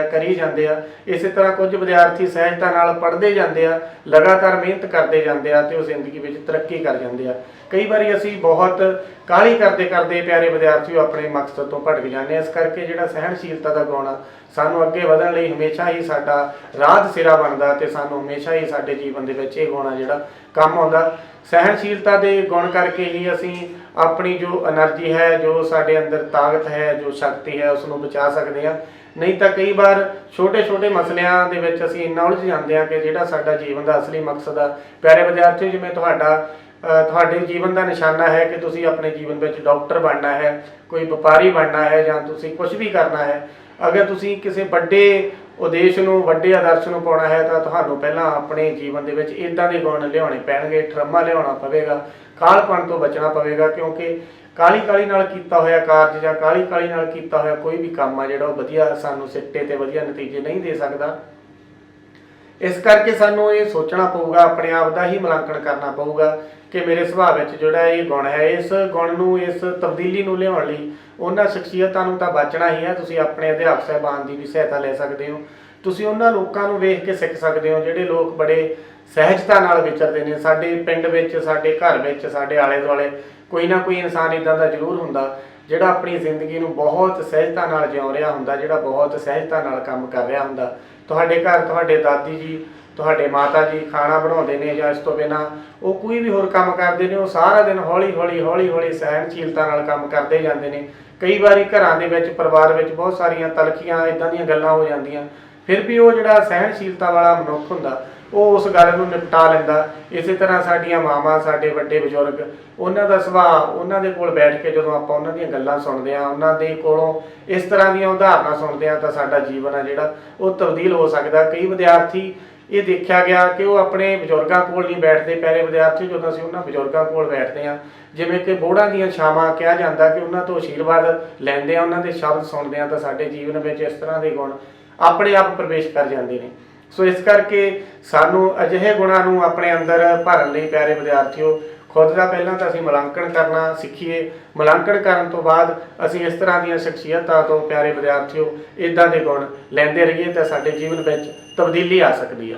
ਆ। ਇਸੇ ਤਰ੍ਹਾਂ ਕੁਝ ਵਿਦਿਆਰਥੀ ਸਹਿਜਤਾ ਨਾਲ ਪੜ੍ਹਦੇ ਜਾਂਦੇ ਆ, ਲਗਾਤਾਰ ਮਿਹਨਤ ਕਰਦੇ ਜਾਂਦੇ ਆ, ਤੇ ਉਹ ਜ਼ਿੰਦਗੀ ਵਿੱਚ ਤਰੱਕੀ ਕਰ ਜਾਂਦੇ ਆ। ਕਈ ਵਾਰੀ ਅਸੀਂ ਬਹੁਤ ਕਾਹਲੀ ਕਰਦੇ ਪਿਆਰੇ ਵਿਦਿਆਰਥੀਓ ਆਪਣੇ ਮਕਸਦ ਤੋਂ ਭਟਕ ਜਾਂਦੇ ਆ। ਇਸ ਕਰਕੇ ਜਿਹੜਾ ਸਹਿਣਸ਼ੀਲਤਾ ਦਾ ਗੁਣ ਆ, ਸਾਨੂੰ ਅੱਗੇ ਵਧਣ ਲਈ ਹਮੇਸ਼ਾ ਹੀ ਸਾਡਾ ਰਾਹ ਸਿਰਾ ਬਣਦਾ, ਤੇ ਸਾਨੂੰ ਹਮੇਸ਼ਾ ਹੀ ਸਾਡੇ ਜੀਵਨ ਦੇ ਵਿੱਚ ਇਹ ਗੁਣ ਆ ਜਿਹੜਾ ਕੰਮ ਆਉਂਦਾ। ਸਹਿਣਸ਼ੀਲਤਾ ਦੇ ਗੁਣ ਕਰਕੇ ਹੀ ਅਸੀਂ ਆਪਣੀ ਜੋ એનર્ਜੀ ਹੈ, ਜੋ ਸਾਡੇ ਅੰਦਰ ਤਾਕਤ ਹੈ, ਜੋ ਸ਼ਕਤੀ ਹੈ, ਉਸ ਨੂੰ ਬਚਾ ਸਕਦੇ ਹਾਂ। ਨਹੀਂ ਤਾਂ ਕਈ ਵਾਰ ਛੋਟੇ ਮਸਲਿਆਂ ਦੇ ਵਿੱਚ ਅਸੀਂ ਇੰਨਾ ਉਲਝ ਜਾਂਦੇ ਹਾਂ ਕਿ ਜਿਹੜਾ ਸਾਡਾ ਜੀਵਨ ਦਾ ਅਸਲੀ ਮਕਸਦ ਆ। ਪਿਆਰੇ ਵਿਦਿਆਰਥੀਓ, ਜਿਵੇਂ ਤੁਹਾਡੇ ਜੀਵਨ ਦਾ ਨਿਸ਼ਾਨਾ ਹੈ ਕਿ ਤੁਸੀਂ ਆਪਣੇ ਜੀਵਨ ਵਿੱਚ ਡਾਕਟਰ ਬਣਨਾ ਹੈ, ਕੋਈ ਵਪਾਰੀ ਬਣਨਾ ਹੈ, ਜਾਂ ਤੁਸੀਂ ਕੁਝ ਵੀ ਕਰਨਾ ਹੈ, ਅਗਰ ਤੁਸੀਂ ਕਿਸੇ ਵੱਡੇ ਉਦੇਸ਼ ਨੂੰ, ਵੱਡੇ ਆਦਰਸ਼ ਨੂੰ ਪਾਉਣਾ ਹੈ, ਤਾਂ ਤੁਹਾਨੂੰ ਪਹਿਲਾਂ ਆਪਣੇ ਜੀਵਨ ਦੇ ਵਿੱਚ ਇੱਦਾਂ ਦੇ ਗੁਣ ਲਿਆਉਣੇ ਪੈਣਗੇ, ਠਰਮਾ ਲਿਆਉਣਾ ਪਵੇਗਾ, ਕਾਹਲਪਣ ਤੋਂ ਬਚਣਾ ਪਵੇਗਾ, ਕਿਉਂਕਿ ਕਾਹਲੀ ਨਾਲ ਕੀਤਾ ਹੋਇਆ ਕਾਰਜ ਜਾਂ ਕਾਹਲੀ ਨਾਲ ਕੀਤਾ ਹੋਇਆ ਕੋਈ ਵੀ ਕੰਮ ਆ ਜਿਹੜਾ ਉਹ ਵਧੀਆ ਸਾਨੂੰ ਸਿੱਟੇ ਤੇ ਵਧੀਆ ਨਤੀਜੇ ਨਹੀਂ ਦੇ ਸਕਦਾ। ਇਸ ਕਰਕੇ ਸਾਨੂੰ ਇਹ ਸੋਚਣਾ ਪਊਗਾ, ਆਪਣੇ ਆਪ ਦਾ ਹੀ ਮੁਲਾਂਕਣ ਕਰਨਾ ਪਊਗਾ ਕਿ ਮੇਰੇ ਸੁਭਾਅ ਵਿੱਚ ਜਿਹੜਾ ਇਹ ਗੁਣ ਹੈ, ਇਸ ਗੁਣ ਨੂੰ, ਇਸ ਤਬਦੀਲੀ ਨੂੰ ਲਿਆਉਣ ਲਈ ਉਹਨਾਂ ਸ਼ਖਸੀਅਤਾਂ ਨੂੰ ਤਾਂ ਬਚਣਾ ਹੀ ਹੈ। ਤੁਸੀਂ ਆਪਣੇ ਅਧਿਆਪਕ ਸਾਹਿਬਾਨ ਦੀ ਵੀ ਸਹਾਇਤਾ ਲੈ ਸਕਦੇ ਹੋ, ਤੁਸੀਂ ਉਹਨਾਂ ਲੋਕਾਂ ਨੂੰ ਵੇਖ ਕੇ ਸਿੱਖ ਸਕਦੇ ਹੋ ਜਿਹੜੇ ਲੋਕ ਬੜੇ ਸਹਿਜਤਾ ਨਾਲ ਵਿਚਰਦੇ ਨੇ। ਸਾਡੇ ਪਿੰਡ ਵਿੱਚ, ਸਾਡੇ ਘਰ ਵਿੱਚ, ਸਾਡੇ ਆਲੇ ਦੁਆਲੇ ਕੋਈ ਨਾ ਕੋਈ ਇਨਸਾਨ ਇੱਦਾਂ ਦਾ ਜ਼ਰੂਰ ਹੁੰਦਾ ਜਿਹੜਾ ਆਪਣੀ ਜ਼ਿੰਦਗੀ ਨੂੰ ਬਹੁਤ ਸਹਿਜਤਾ ਨਾਲ ਜਿਉ ਰਿਹਾ ਹੁੰਦਾ, ਜਿਹੜਾ ਬਹੁਤ ਸਹਿਜਤਾ ਨਾਲ ਕੰਮ ਕਰ ਰਿਹਾ ਹੁੰਦਾ। ਤੁਹਾਡੇ ਘਰ ਤੁਹਾਡੇ ਦਾਦੀ ਜੀ, ਤੁਹਾਡੇ ਮਾਤਾ ਜੀ ਖਾਣਾ ਬਣਾਉਂਦੇ ਨੇ, ਜਾਂ ਇਸ ਤੋਂ ਬਿਨਾਂ ਉਹ ਕੋਈ ਵੀ ਹੋਰ ਕੰਮ ਕਰਦੇ ਨੇ, ਉਹ ਸਾਰਾ ਦਿਨ ਹੌਲੀ ਸਹਿਣਸ਼ੀਲਤਾ ਨਾਲ ਕੰਮ ਕਰਦੇ ਜਾਂਦੇ ਨੇ। ਕਈ ਵਾਰੀ ਘਰਾਂ ਦੇ ਵਿੱਚ, ਪਰਿਵਾਰ ਵਿੱਚ ਬਹੁਤ ਸਾਰੀਆਂ ਤਲਖੀਆਂ, ਇੱਦਾਂ ਦੀਆਂ ਗੱਲਾਂ ਹੋ ਜਾਂਦੀਆਂ, ਫਿਰ ਵੀ ਉਹ ਜਿਹੜਾ ਸਹਿਣਸ਼ੀਲਤਾ ਵਾਲਾ ਮਨੁੱਖ ਹੁੰਦਾ ਉਹ ਉਸ ਗੱਲ ਨੂੰ ਨਿਪਟਾ ਲੈਂਦਾ। ਇਸੇ ਤਰ੍ਹਾਂ ਸਾਡੀਆਂ ਮਾਵਾਂ, ਸਾਡੇ ਵੱਡੇ ਬਜ਼ੁਰਗ, ਉਹਨਾਂ ਦਾ ਸੁਭਾਅ, ਉਹਨਾਂ ਦੇ ਕੋਲ ਬੈਠ ਕੇ ਜਦੋਂ ਆਪਾਂ ਉਹਨਾਂ ਦੀਆਂ ਗੱਲਾਂ ਸੁਣਦੇ ਹਾਂ, ਉਹਨਾਂ ਦੇ ਕੋਲੋਂ ਇਸ ਤਰ੍ਹਾਂ ਦੀਆਂ ਉਦਾਹਰਨਾਂ ਸੁਣਦੇ ਹਾਂ, ਤਾਂ ਸਾਡਾ ਜੀਵਨ ਆ ਜਿਹੜਾ ਉਹ ਤਬਦੀਲ ਹੋ ਸਕਦਾ। ਕਈ ਵਿਦਿਆਰਥੀ ਇਹ ਦੇਖਿਆ ਗਿਆ ਕਿ ਉਹ ਆਪਣੇ ਬਜ਼ੁਰਗਾਂ ਕੋਲ ਨਹੀਂ ਬੈਠਦੇ। ਪਿਆਰੇ ਵਿਦਿਆਰਥੀ, ਜਦੋਂ ਅਸੀਂ ਉਹਨਾਂ ਬਜ਼ੁਰਗਾਂ ਕੋਲ ਬੈਠਦੇ ਹਾਂ, ਜਿਵੇਂ ਕਿ ਬੋੜਾਂ ਦੀਆਂ ਛਾਵਾਂ ਕਿਹਾ ਜਾਂਦਾ, ਕਿ ਉਹਨਾਂ ਤੋਂ ਆਸ਼ੀਰਵਾਦ ਲੈਂਦੇ ਆ, ਉਹਨਾਂ ਦੇ ਸ਼ਬਦ ਸੁਣਦੇ ਆ, ਤਾਂ ਸਾਡੇ ਜੀਵਨ ਵਿੱਚ ਇਸ ਤਰ੍ਹਾਂ ਦੇ ਗੁਣ ਆਪਣੇ ਆਪ ਪ੍ਰਵੇਸ਼ ਕਰ ਜਾਂਦੇ ਨੇ। ਸੋ ਇਸ ਕਰਕੇ ਸਾਨੂੰ ਅਜਿਹੇ ਗੁਣਾਂ ਨੂੰ ਆਪਣੇ ਅੰਦਰ ਭਰਨ ਲਈ ਪਿਆਰੇ ਵਿਦਿਆਰਥੀਓ, ਖੁਦ ਦਾ ਪਹਿਲਾਂ ਤਾਂ ਅਸੀਂ ਮੁਲਾਂਕਣ ਕਰਨਾ ਸਿੱਖੀਏ। ਮੁਲਾਂਕਣ ਕਰਨ ਤੋਂ ਬਾਅਦ ਅਸੀਂ ਇਸ ਤਰ੍ਹਾਂ ਦੀਆਂ ਸ਼ਖਸੀਅਤਾਂ ਤੋਂ ਪਿਆਰੇ ਵਿਦਿਆਰਥੀਓ ਇੱਦਾਂ ਦੇ ਗੁਣ ਲੈਂਦੇ ਰਹੀਏ ਤਾਂ ਸਾਡੇ ਜੀਵਨ ਵਿੱਚ ਤਬਦੀਲੀ ਆ ਸਕਦੀ ਆ।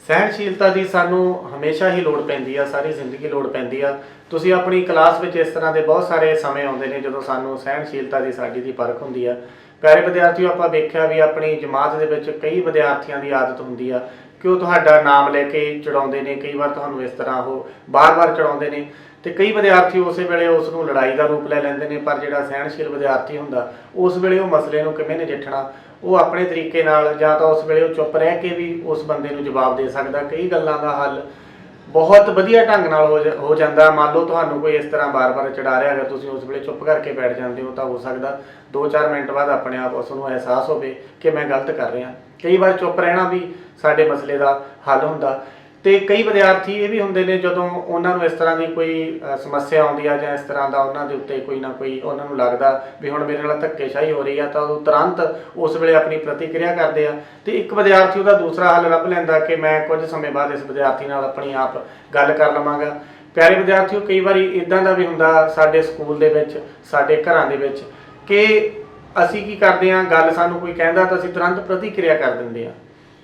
ਸਹਿਣਸ਼ੀਲਤਾ ਦੀ ਸਾਨੂੰ ਹਮੇਸ਼ਾ ਹੀ ਲੋੜ ਪੈਂਦੀ ਆ, ਸਾਰੀ ਜ਼ਿੰਦਗੀ ਲੋੜ ਪੈਂਦੀ ਆ। ਤੁਸੀਂ ਆਪਣੀ ਕਲਾਸ ਵਿੱਚ ਇਸ ਤਰ੍ਹਾਂ ਦੇ ਬਹੁਤ ਸਾਰੇ ਸਮੇਂ ਆਉਂਦੇ ਨੇ ਜਦੋਂ ਸਾਨੂੰ ਸਹਿਣਸ਼ੀਲਤਾ ਦੀ ਸਾਡੀ ਦੀ ਪਰਖ ਹੁੰਦੀ ਆ। ਪਿਆਰੇ ਵਿਦਿਆਰਥੀਓ, ਆਪਾਂ ਵੇਖਿਆ ਵੀ ਆਪਣੀ ਜਮਾਤ ਦੇ ਵਿੱਚ ਕਈ ਵਿਦਿਆਰਥੀਆਂ ਦੀ ਆਦਤ ਹੁੰਦੀ ਆ ਕਿ ਉਹ ਤੁਹਾਡਾ ਨਾਮ ਲੈ ਕੇ ਚੜਾਉਂਦੇ ਨੇ। ਕਈ ਵਾਰ ਤੁਹਾਨੂੰ ਇਸ ਤਰ੍ਹਾਂ ਉਹ ਬਾਰ-ਬਾਰ ਚੜਾਉਂਦੇ ਨੇ, ਤੇ ਕਈ ਵਿਦਿਆਰਥੀ ਉਸੇ ਵੇਲੇ ਉਸ ਨੂੰ ਲੜਾਈ ਦਾ ਰੂਪ ਲੈ ਲੈਂਦੇ ਨੇ। ਪਰ ਜਿਹੜਾ ਸਹਿਣਸ਼ੀਲ ਵਿਦਿਆਰਥੀ ਹੁੰਦਾ, ਉਸ ਵੇਲੇ ਉਹ ਮਸਲੇ ਨੂੰ ਕਿਵੇਂ ਨਜਿੱਠਣਾ, ਉਹ ਆਪਣੇ ਤਰੀਕੇ ਨਾਲ ਜਾਂ ਤਾਂ ਉਸ ਵੇਲੇ ਉਹ ਚੁੱਪ ਰਹਿ ਕੇ ਵੀ ਉਸ ਬੰਦੇ ਨੂੰ ਜਵਾਬ ਦੇ ਸਕਦਾ। ਕਈ ਗੱਲਾਂ ਦਾ ਹੱਲ ਬਹੁਤ ਵਧੀਆ ਢੰਗ ਨਾਲ ਹੋ ਜਾਂਦਾ। ਮੰਨ ਲਓ ਤੁਹਾਨੂੰ ਕੋਈ ਇਸ ਤਰ੍ਹਾਂ ਬਾਰ-ਬਾਰ ਚੜਾ ਰਿਹਾ, ਅਗਰ ਤੁਸੀਂ ਉਸ ਵੇਲੇ ਚੁੱਪ ਕਰਕੇ ਬੈਠ ਜਾਂਦੇ ਹੋ ਤਾਂ ਹੋ ਸਕਦਾ 2-4 ਮਿੰਟ ਬਾਅਦ ਆਪਣੇ ਆਪ ਉਸ ਨੂੰ ਅਹਿਸਾਸ ਹੋਵੇ ਕਿ ਮੈਂ ਗਲਤ ਕਰ ਰਿਹਾ। ਕਈ ਵਾਰ ਚੁੱਪ ਰਹਿਣਾ ਵੀ ਸਾਡੇ ਮਸਲੇ ਦਾ ਹੱਲ ਹੁੰਦਾ। ਤੇ ਕਈ ਵਿਦਿਆਰਥੀ ਇਹ ਵੀ ਹੁੰਦੇ ਨੇ, ਜਦੋਂ ਉਹਨਾਂ ਨੂੰ ਇਸ ਤਰ੍ਹਾਂ ਦੀ ਕੋਈ ਸਮੱਸਿਆ ਆਉਂਦੀ ਆ ਜਾਂ ਇਸ ਤਰ੍ਹਾਂ ਦਾ ਉਹਨਾਂ ਦੇ ਉੱਤੇ ਕੋਈ ਨਾ ਕੋਈ ਉਹਨਾਂ ਨੂੰ ਲੱਗਦਾ ਵੀ ਹੁਣ ਮੇਰੇ ਨਾਲ ਧੱਕੇਸ਼ਾਹੀ ਹੋ ਰਹੀ ਆ, ਤਾਂ ਉਹ ਤੁਰੰਤ ਉਸ ਵੇਲੇ ਆਪਣੀ ਪ੍ਰਤੀਕਿਰਿਆ ਕਰਦੇ ਆ। ਤੇ ਇੱਕ ਵਿਦਿਆਰਥੀ ਉਹਦਾ ਦੂਸਰਾ ਹੱਲ ਲੱਭ ਲੈਂਦਾ ਕਿ ਮੈਂ ਕੁਝ ਸਮੇਂ ਬਾਅਦ ਇਸ ਵਿਦਿਆਰਥੀ ਨਾਲ ਆਪਣੀ ਆਪ ਗੱਲ ਕਰ ਲਵਾਂਗਾ। ਪਿਆਰੇ ਵਿਦਿਆਰਥੀਓ, ਕਈ ਵਾਰੀ ਇੱਦਾਂ ਦਾ ਵੀ ਹੁੰਦਾ ਸਾਡੇ ਸਕੂਲ ਦੇ ਵਿੱਚ, ਸਾਡੇ ਘਰਾਂ ਦੇ ਵਿੱਚ, ਕਿ ਅਸੀਂ ਕੀ ਕਰਦੇ ਹਾਂ, ਗੱਲ ਸਾਨੂੰ ਕੋਈ ਕਹਿੰਦਾ ਤਾਂ ਅਸੀਂ ਤੁਰੰਤ ਪ੍ਰਤੀਕਿਰਿਆ ਕਰ ਦਿੰਦੇ ਹਾਂ।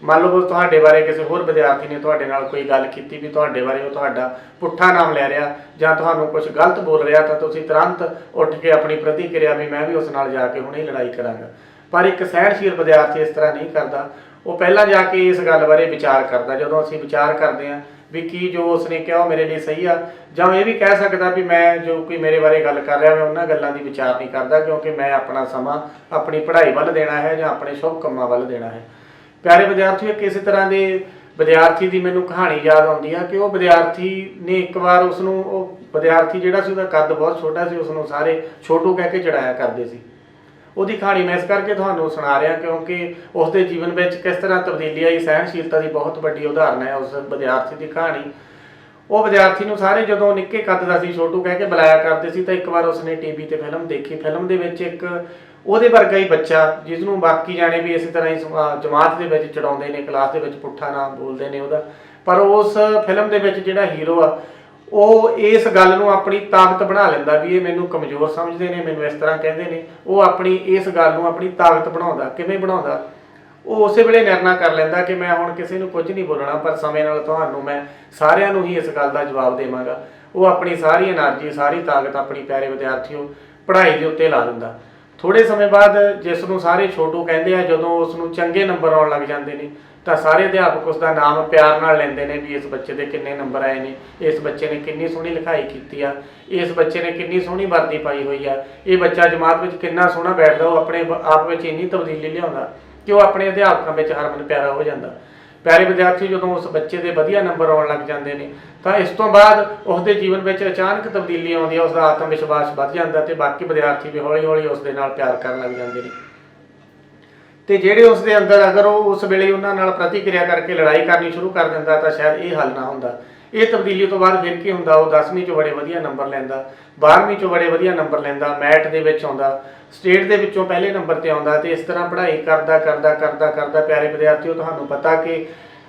ਮੰਨ ਲਓ ਤੁਹਾਡੇ ਬਾਰੇ ਕਿਸੇ ਹੋਰ ਵਿਦਿਆਰਥੀ ਨੇ ਤੁਹਾਡੇ ਨਾਲ ਕੋਈ ਗੱਲ ਕੀਤੀ ਵੀ ਤੁਹਾਡੇ ਬਾਰੇ ਉਹ ਤੁਹਾਡਾ ਪੁੱਠਾ ਨਾਮ ਲੈ ਰਿਹਾ ਜਾਂ ਤੁਹਾਨੂੰ ਕੁਝ ਗਲਤ ਬੋਲ ਰਿਹਾ, ਤਾਂ ਤੁਸੀਂ ਤੁਰੰਤ ਉੱਠ ਕੇ ਆਪਣੀ ਪ੍ਰਤੀਕਿਰਿਆ ਵੀ ਮੈਂ ਵੀ ਉਸ ਨਾਲ ਜਾ ਕੇ ਹੁਣੇ ਲੜਾਈ ਕਰਾਂਗਾ। ਪਰ ਇੱਕ ਸਹਿਣਸ਼ੀਲ ਵਿਦਿਆਰਥੀ ਇਸ ਤਰ੍ਹਾਂ ਨਹੀਂ ਕਰਦਾ। ਉਹ ਪਹਿਲਾਂ ਜਾ ਕੇ ਇਸ ਗੱਲ ਬਾਰੇ ਵਿਚਾਰ ਕਰਦਾ। ਜਦੋਂ ਅਸੀਂ ਵਿਚਾਰ ਕਰਦੇ ਹਾਂ ਵੀ ਕੀ ਜੋ ਉਸਨੇ ਕਿਹਾ ਉਹ ਮੇਰੇ ਲਈ ਸਹੀ ਆ, ਜਾਂ ਇਹ ਵੀ ਕਹਿ ਸਕਦਾ ਵੀ ਮੈਂ ਜੋ ਕੋਈ ਮੇਰੇ ਬਾਰੇ ਗੱਲ ਕਰ ਰਿਹਾ ਮੈਂ ਉਹਨਾਂ ਗੱਲਾਂ ਦੀ ਵਿਚਾਰ ਨਹੀਂ ਕਰਦਾ, ਕਿਉਂਕਿ ਮੈਂ ਆਪਣਾ ਸਮਾਂ ਆਪਣੀ ਪੜ੍ਹਾਈ ਵੱਲ ਦੇਣਾ ਹੈ ਜਾਂ ਆਪਣੇ ਸ਼ੁਭ ਕੰਮਾਂ ਵੱਲ ਦੇਣਾ ਹੈ। ਪਿਆਰੇ ਵਿਦਿਆਰਥੀਓ, ਕਿਸੇ ਤਰ੍ਹਾਂ ਦੇ ਵਿਦਿਆਰਥੀ ਦੀ ਮੈਨੂੰ ਕਹਾਣੀ ਯਾਦ ਆਉਂਦੀ ਆ ਕਿ ਉਹ ਵਿਦਿਆਰਥੀ ਨੇ ਇੱਕ ਵਾਰ ਉਸਨੂੰ, ਉਹ ਵਿਦਿਆਰਥੀ ਜਿਹੜਾ ਸੀ ਉਹਦਾ ਕੱਦ ਬਹੁਤ ਛੋਟਾ ਸੀ, ਉਸਨੂੰ ਸਾਰੇ ਛੋਟੂ ਕਹਿ ਕੇ ਚੜਾਇਆ ਕਰਦੇ ਸੀ। ਉਹਦੀ ਕਹਾਣੀ ਮੈਂ ਇਸ ਕਰਕੇ ਤੁਹਾਨੂੰ ਸੁਣਾ ਰਿਹਾ ਕਿਉਂਕਿ ਉਸ ਦੇ ਜੀਵਨ ਵਿੱਚ ਕਿਸ ਤਰ੍ਹਾਂ ਤਬਦੀਲੀ ਆਈ। ਸਹਿਣਸ਼ੀਲਤਾ ਦੀ ਬਹੁਤ ਵੱਡੀ ਉਦਾਹਰਨ ਹੈ ਉਸ ਵਿਦਿਆਰਥੀ ਦੀ ਕਹਾਣੀ। ਉਹ ਵਿਦਿਆਰਥੀ ਨੂੰ ਸਾਰੇ ਜਦੋਂ ਨਿੱਕੇ ਕੱਦ ਦਾ ਸੀ ਛੋਟੂ ਕਹਿ ਕੇ ਬੁਲਾਇਆ ਕਰਦੇ ਸੀ। ਤਾਂ ਇੱਕ ਵਾਰ ਉਸਨੇ ਟੀਵੀ ਤੇ ਫਿਲਮ ਦੇਖੀ। ਫਿਲਮ ਦੇ ਵਿੱਚ ਇੱਕ ਉਹਦੇ ਵਰਗਾ ਹੀ ਬੱਚਾ, ਜਿਸ ਨੂੰ ਬਾਕੀ ਜਾਣੇ ਵੀ ਇਸੇ ਤਰ੍ਹਾਂ ਹੀ ਜਮਾਤ ਦੇ ਵਿੱਚ ਚੜਾਉਂਦੇ ਨੇ, ਕਲਾਸ ਦੇ ਵਿੱਚ ਪੁੱਠਾ ਨਾਮ ਬੋਲਦੇ ਨੇ ਉਹਦਾ, ਪਰ ਉਸ ਫਿਲਮ ਦੇ ਵਿੱਚ ਜਿਹੜਾ ਹੀਰੋ ਆ ਉਹ ਇਸ ਗੱਲ ਨੂੰ ਆਪਣੀ ਤਾਕਤ ਬਣਾ ਲੈਂਦਾ ਵੀ ਇਹ ਮੈਨੂੰ ਕਮਜ਼ੋਰ ਸਮਝਦੇ ਨੇ, ਮੈਨੂੰ ਇਸ ਤਰ੍ਹਾਂ ਕਹਿੰਦੇ ਨੇ। ਉਹ ਆਪਣੀ ਇਸ ਗੱਲ ਨੂੰ ਆਪਣੀ ਤਾਕਤ ਬਣਾਉਂਦਾ। ਕਿਵੇਂ ਬਣਾਉਂਦਾ? ਉਹ ਉਸੇ ਵੇਲੇ ਨਿਰਣਾ ਕਰ ਲੈਂਦਾ ਕਿ ਮੈਂ ਹੁਣ ਕਿਸੇ ਨੂੰ ਕੁਝ ਨਹੀਂ ਬੋਲਣਾ, ਪਰ ਸਮੇਂ ਨਾਲ ਤੁਹਾਨੂੰ ਮੈਂ ਸਾਰਿਆਂ ਨੂੰ ਹੀ ਇਸ ਗੱਲ ਦਾ ਜਵਾਬ ਦੇਵਾਂਗਾ। ਉਹ ਆਪਣੀ ਸਾਰੀ એનર્ਜੀ, ਸਾਰੀ ਤਾਕਤ ਆਪਣੀ ਪਿਆਰੇ ਵਿਦਿਆਰਥੀਓ ਪੜ੍ਹਾਈ ਦੇ ਉੱਤੇ ਲਾ ਦਿੰਦਾ। ਥੋੜੇ ਸਮੇਂ ਬਾਅਦ ਜਿਸ ਨੂੰ ਸਾਰੇ ਛੋਟੂ ਕਹਿੰਦੇ ਆ, ਜਦੋਂ ਉਸ ਨੂੰ ਚੰਗੇ ਨੰਬਰ ਆਉਣ ਲੱਗ ਜਾਂਦੇ ਨੇ ਤਾਂ ਸਾਰੇ ਅਧਿਆਪਕ ਉਸ ਦਾ ਨਾਮ ਪਿਆਰ ਨਾਲ ਲੈਂਦੇ ਨੇ ਵੀ ਇਸ ਬੱਚੇ ਦੇ ਕਿੰਨੇ ਨੰਬਰ ਆਏ ਨੇ, ਇਸ ਬੱਚੇ ਨੇ ਕਿੰਨੀ ਸੋਹਣੀ ਲਿਖਾਈ ਕੀਤੀ ਆ, ਇਸ ਬੱਚੇ ਨੇ ਕਿੰਨੀ ਸੋਹਣੀ ਵਰਦੀ ਪਾਈ ਹੋਈ ਆ, ਇਹ ਬੱਚਾ ਜਮਾਤ ਵਿੱਚ ਕਿੰਨਾ ਸੋਹਣਾ ਬੈਠਦਾ। ਉਹ ਆਪਣੇ ਆਪ ਵਿੱਚ ਇੰਨੀ ਤਬਦੀਲੀ ਲਿਆਉਂਦਾ ਕਿ ਉਹ ਆਪਣੇ ਅਧਿਆਪਕਾਂ ਵਿੱਚ ਹਰਮਨ ਪਿਆਰਾ ਹੋ ਜਾਂਦਾ। ਪਿਆਰੇ ਵਿਦਿਆਰਥੀ, ਜਦੋਂ ਉਸ ਬੱਚੇ ਦੇ ਵਧੀਆ ਨੰਬਰ ਆਉਣ ਲੱਗ ਜਾਂਦੇ ਨੇ ਤਾਂ ਇਸ ਤੋਂ ਬਾਅਦ ਉਸ ਦੇ ਜੀਵਨ ਵਿੱਚ ਅਚਾਨਕ ਤਬਦੀਲੀ ਆਉਂਦੀ ਹੈ। ਉਸ ਦਾ ਆਤਮ ਵਿਸ਼ਵਾਸ ਵੱਧ ਜਾਂਦਾ ਤੇ ਬਾਕੀ ਵਿਦਿਆਰਥੀ ਵੀ ਹੌਲੀ ਹੌਲੀ ਉਸ ਦੇ ਨਾਲ ਪਿਆਰ ਕਰਨ ਲੱਗ ਜਾਂਦੇ ਨੇ। ਤੇ ਜਿਹੜੇ ਉਸ ਦੇ ਅੰਦਰ, ਅਗਰ ਉਹ ਉਸ ਵੇਲੇ ਉਹਨਾਂ ਨਾਲ ਪ੍ਰਤੀਕਿਰਿਆ ਕਰਕੇ ਲੜਾਈ ਕਰਨੀ ਸ਼ੁਰੂ ਕਰ ਦਿੰਦਾ ਤਾਂ ਸ਼ਾਇਦ ਇਹ ਹੱਲ ਨਾ ਹੁੰਦਾ। ਇਹ ਤਬਦੀਲੀ ਤੋਂ ਬਾਅਦ ਫਿਰ ਕੀ ਹੁੰਦਾ? ਉਹ 10ਵੀਂ 'ਚੋਂ ਬੜੇ ਵਧੀਆ ਨੰਬਰ ਲੈਂਦਾ, 12ਵੀਂ 'ਚੋਂ ਬੜੇ ਵਧੀਆ ਨੰਬਰ ਲੈਂਦਾ, ਮੈਟ ਦੇ ਵਿੱਚ ਆਉਂਦਾ, ਸਟੇਟ ਦੇ ਵਿੱਚੋਂ ਪਹਿਲੇ ਨੰਬਰ ਤੇ ਆਉਂਦਾ। ਤੇ ਇਸ ਤਰ੍ਹਾਂ ਪੜ੍ਹਾਈ ਕਰਦਾ ਕਰਦਾ ਕਰਦਾ ਕਰਦਾ ਪਿਆਰੇ ਵਿਦਿਆਰਥੀਓ, ਤੁਹਾਨੂੰ ਪਤਾ ਕਿ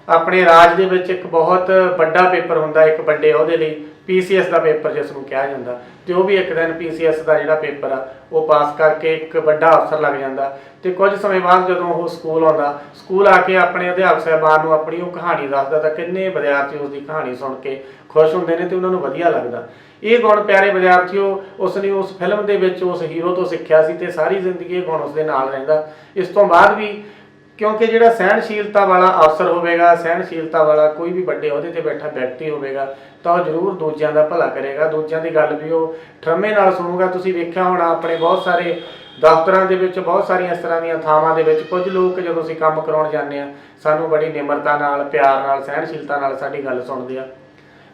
ਆਪਣੇ ਰਾਜ ਦੇ ਵਿੱਚ ਇੱਕ ਬਹੁਤ ਵੱਡਾ ਪੇਪਰ ਹੁੰਦਾ, ਇੱਕ ਵੱਡੇ ਉਹਦੇ ਲਈ PCS ਦਾ ਪੇਪਰ ਜਿਸ ਨੂੰ ਕਿਹਾ ਜਾਂਦਾ। ਤੇ ਉਹ ਵੀ ਇੱਕ ਦਿਨ PCS ਦਾ ਜਿਹੜਾ ਪੇਪਰ ਆ ਉਹ ਪਾਸ ਕਰਕੇ ਇੱਕ ਵੱਡਾ ਅਫਸਰ ਲੱਗ ਜਾਂਦਾ। ਤੇ ਕੁਝ ਸਮੇਂ ਬਾਅਦ ਜਦੋਂ ਉਹ ਸਕੂਲ ਆਉਂਦਾ, ਸਕੂਲ ਆ ਕੇ ਆਪਣੇ ਅਧਿਆਪਕ ਸਾਹਿਬਾਨ ਨੂੰ ਆਪਣੀ ਉਹ ਕਹਾਣੀ ਦੱਸਦਾ ਤਾਂ ਕਿੰਨੇ ਵਿਦਿਆਰਥੀ ਉਸ ਦੀ ਕਹਾਣੀ ਸੁਣ ਕੇ ਖੁਸ਼ ਹੁੰਦੇ ਨੇ ਤੇ ਉਹਨਾਂ ਨੂੰ ਵਧੀਆ ਲੱਗਦਾ। ਇਹ ਗੁਣ ਪਿਆਰੇ ਵਿਦਿਆਰਥੀਓ ਉਸ ਨੇ ਉਸ ਫਿਲਮ ਦੇ ਵਿੱਚ ਉਸ ਹੀਰੋ ਤੋਂ ਸਿੱਖਿਆ ਸੀ ਤੇ ਸਾਰੀ ਜ਼ਿੰਦਗੀ ਇਹ ਗੁਣ ਉਸ ਦੇ ਨਾਲ ਰਹਿੰਦਾ। ਇਸ ਤੋਂ ਬਾਅਦ ਵੀ, ਕਿਉਂਕਿ ਜਿਹੜਾ ਸਹਿਣਸ਼ੀਲਤਾ ਵਾਲਾ ਅਫਸਰ ਹੋਵੇਗਾ, ਸਹਿਣਸ਼ੀਲਤਾ ਵਾਲਾ ਕੋਈ ਵੀ ਵੱਡੇ ਅਹੁਦੇ ਤੇ ਬੈਠਾ ਵਿਅਕਤੀ ਹੋਵੇਗਾ ਤਾਂ ਉਹ ਜ਼ਰੂਰ ਦੂਜਿਆਂ ਦਾ ਭਲਾ ਕਰੇਗਾ, ਦੂਜਿਆਂ ਦੀ ਗੱਲ ਵੀ ਉਹ ਠਰਮੇ ਨਾਲ ਸੁਣੂਗਾ। ਤੁਸੀਂ ਵੇਖਿਆ ਹੋਣਾ ਆਪਣੇ ਬਹੁਤ ਸਾਰੇ ਦਫ਼ਤਰਾਂ ਦੇ ਵਿੱਚ, ਬਹੁਤ ਸਾਰੀਆਂ ਇਸ ਤਰ੍ਹਾਂ ਦੀਆਂ ਥਾਵਾਂ ਦੇ ਵਿੱਚ ਕੁਝ ਲੋਕ ਜਦੋਂ ਅਸੀਂ ਕੰਮ ਕਰਾਉਣ ਜਾਂਦੇ ਹਾਂ ਸਾਨੂੰ ਬੜੀ ਨਿਮਰਤਾ ਨਾਲ, ਪਿਆਰ ਨਾਲ, ਸਹਿਣਸ਼ੀਲਤਾ ਨਾਲ ਸਾਡੀ ਗੱਲ ਸੁਣਦੇ ਆ।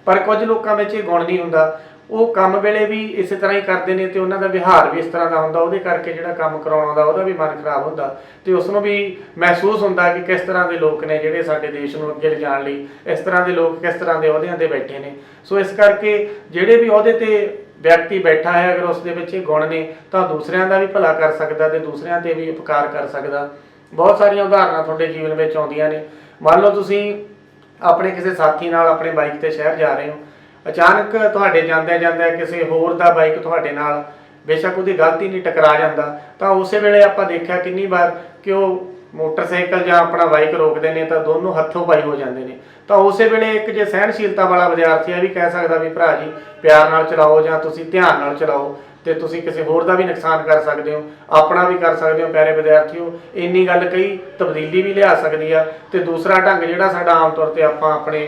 ਪਰ ਕੁਝ ਲੋਕਾਂ ਵਿੱਚ ਇਹ ਗੁਣ ਨਹੀਂ ਹੁੰਦਾ। ਉਹ ਕੰਮ ਵੇਲੇ ਵੀ ਇਸੇ ਤਰ੍ਹਾਂ ਹੀ ਕਰਦੇ ਨੇ ਤੇ ਉਹਨਾਂ ਦਾ ਵਿਹਾਰ ਵੀ ਇਸ ਤਰ੍ਹਾਂ ਦਾ ਹੁੰਦਾ। ਉਹਦੇ ਕਰਕੇ ਜਿਹੜਾ ਕੰਮ ਕਰਾਉਣ ਆਉਂਦਾ ਉਹਦਾ ਵੀ ਮਨ ਖਰਾਬ ਹੁੰਦਾ ਤੇ ਉਸ ਨੂੰ ਵੀ ਮਹਿਸੂਸ ਹੁੰਦਾ ਕਿ ਕਿਸ ਤਰ੍ਹਾਂ ਦੇ ਲੋਕ ਨੇ ਜਿਹੜੇ ਸਾਡੇ ਦੇਸ਼ ਨੂੰ ਅੱਗੇ ਲਿਜਾਣ ਲਈ, ਇਸ ਤਰ੍ਹਾਂ ਦੇ ਲੋਕ ਕਿਸ ਤਰ੍ਹਾਂ ਦੇ ਅਹੁਦਿਆਂ ਤੇ ਬੈਠੇ ਨੇ। ਸੋ ਇਸ ਕਰਕੇ ਜਿਹੜੇ ਵੀ ਅਹੁਦੇ ਤੇ ਵਿਅਕਤੀ ਬੈਠਾ ਹੈ, ਅਗਰ ਉਸ ਦੇ ਵਿੱਚ ਇਹ ਗੁਣ ਨੇ ਤਾਂ ਦੂਸਰਿਆਂ ਦਾ ਵੀ ਭਲਾ ਕਰ ਸਕਦਾ ਤੇ ਦੂਸਰਿਆਂ ਤੇ ਵੀ ਉਪਕਾਰ ਕਰ ਸਕਦਾ। ਬਹੁਤ ਸਾਰੀਆਂ ਉਦਾਹਰਨਾਂ ਤੁਹਾਡੇ ਜੀਵਨ ਵਿੱਚ ਆਉਂਦੀਆਂ ਨੇ। ਮੰਨ ਲਓ ਤੁਸੀਂ ਆਪਣੇ ਕਿਸੇ ਸਾਥੀ ਨਾਲ ਆਪਣੇ ਬਾਈਕ ਤੇ ਸ਼ਹਿਰ ਜਾ ਰਹੇ ਹੋ, ਅਚਾਨਕ ਤੁਹਾਡੇ ਜਾਂਦਿਆਂ ਜਾਂਦਿਆਂ ਕਿਸੇ ਹੋਰ ਦਾ ਬਾਈਕ ਤੁਹਾਡੇ ਨਾਲ, ਬੇਸ਼ੱਕ ਉਹਦੀ ਗਲਤੀ ਨਹੀਂ, ਟਕਰਾ ਜਾਂਦਾ ਤਾਂ ਉਸੇ ਵੇਲੇ ਆਪਾਂ ਦੇਖਿਆ ਕਿੰਨੀ ਵਾਰ ਕਿ ਉਹ ਮੋਟਰਸਾਈਕਲ ਜਾਂ ਆਪਣਾ ਬਾਈਕ ਰੋਕਦੇ ਨੇ ਤਾਂ ਦੋਨੋਂ ਹੱਥੋਂ ਪਾਈ ਹੋ ਜਾਂਦੇ ਨੇ। ਤਾਂ ਉਸੇ ਵੇਲੇ ਇੱਕ ਜੇ ਸਹਿਣਸ਼ੀਲਤਾ ਵਾਲਾ ਵਿਦਿਆਰਥੀ ਇਹ ਵੀ ਕਹਿ ਸਕਦਾ ਵੀ ਭਰਾ ਜੀ ਪਿਆਰ ਨਾਲ ਚਲਾਓ ਜਾਂ ਤੁਸੀਂ ਧਿਆਨ ਨਾਲ ਚਲਾਓ ਤੇ ਤੁਸੀਂ ਕਿਸੇ ਹੋਰ ਦਾ ਵੀ ਨੁਕਸਾਨ ਕਰ ਸਕਦੇ ਹੋ, ਆਪਣਾ ਵੀ ਕਰ ਸਕਦੇ ਹੋ। ਪਿਆਰੇ ਵਿਦਿਆਰਥੀਓ, ਇੰਨੀ ਗੱਲ ਕਈ ਤਬਦੀਲੀ ਵੀ ਲਿਆ ਸਕਦੀ ਆ। ਤੇ ਦੂਸਰਾ ਢੰਗ ਜਿਹੜਾ ਸਾਡਾ ਆਮ ਤੌਰ ਤੇ ਆਪਾਂ ਆਪਣੇ,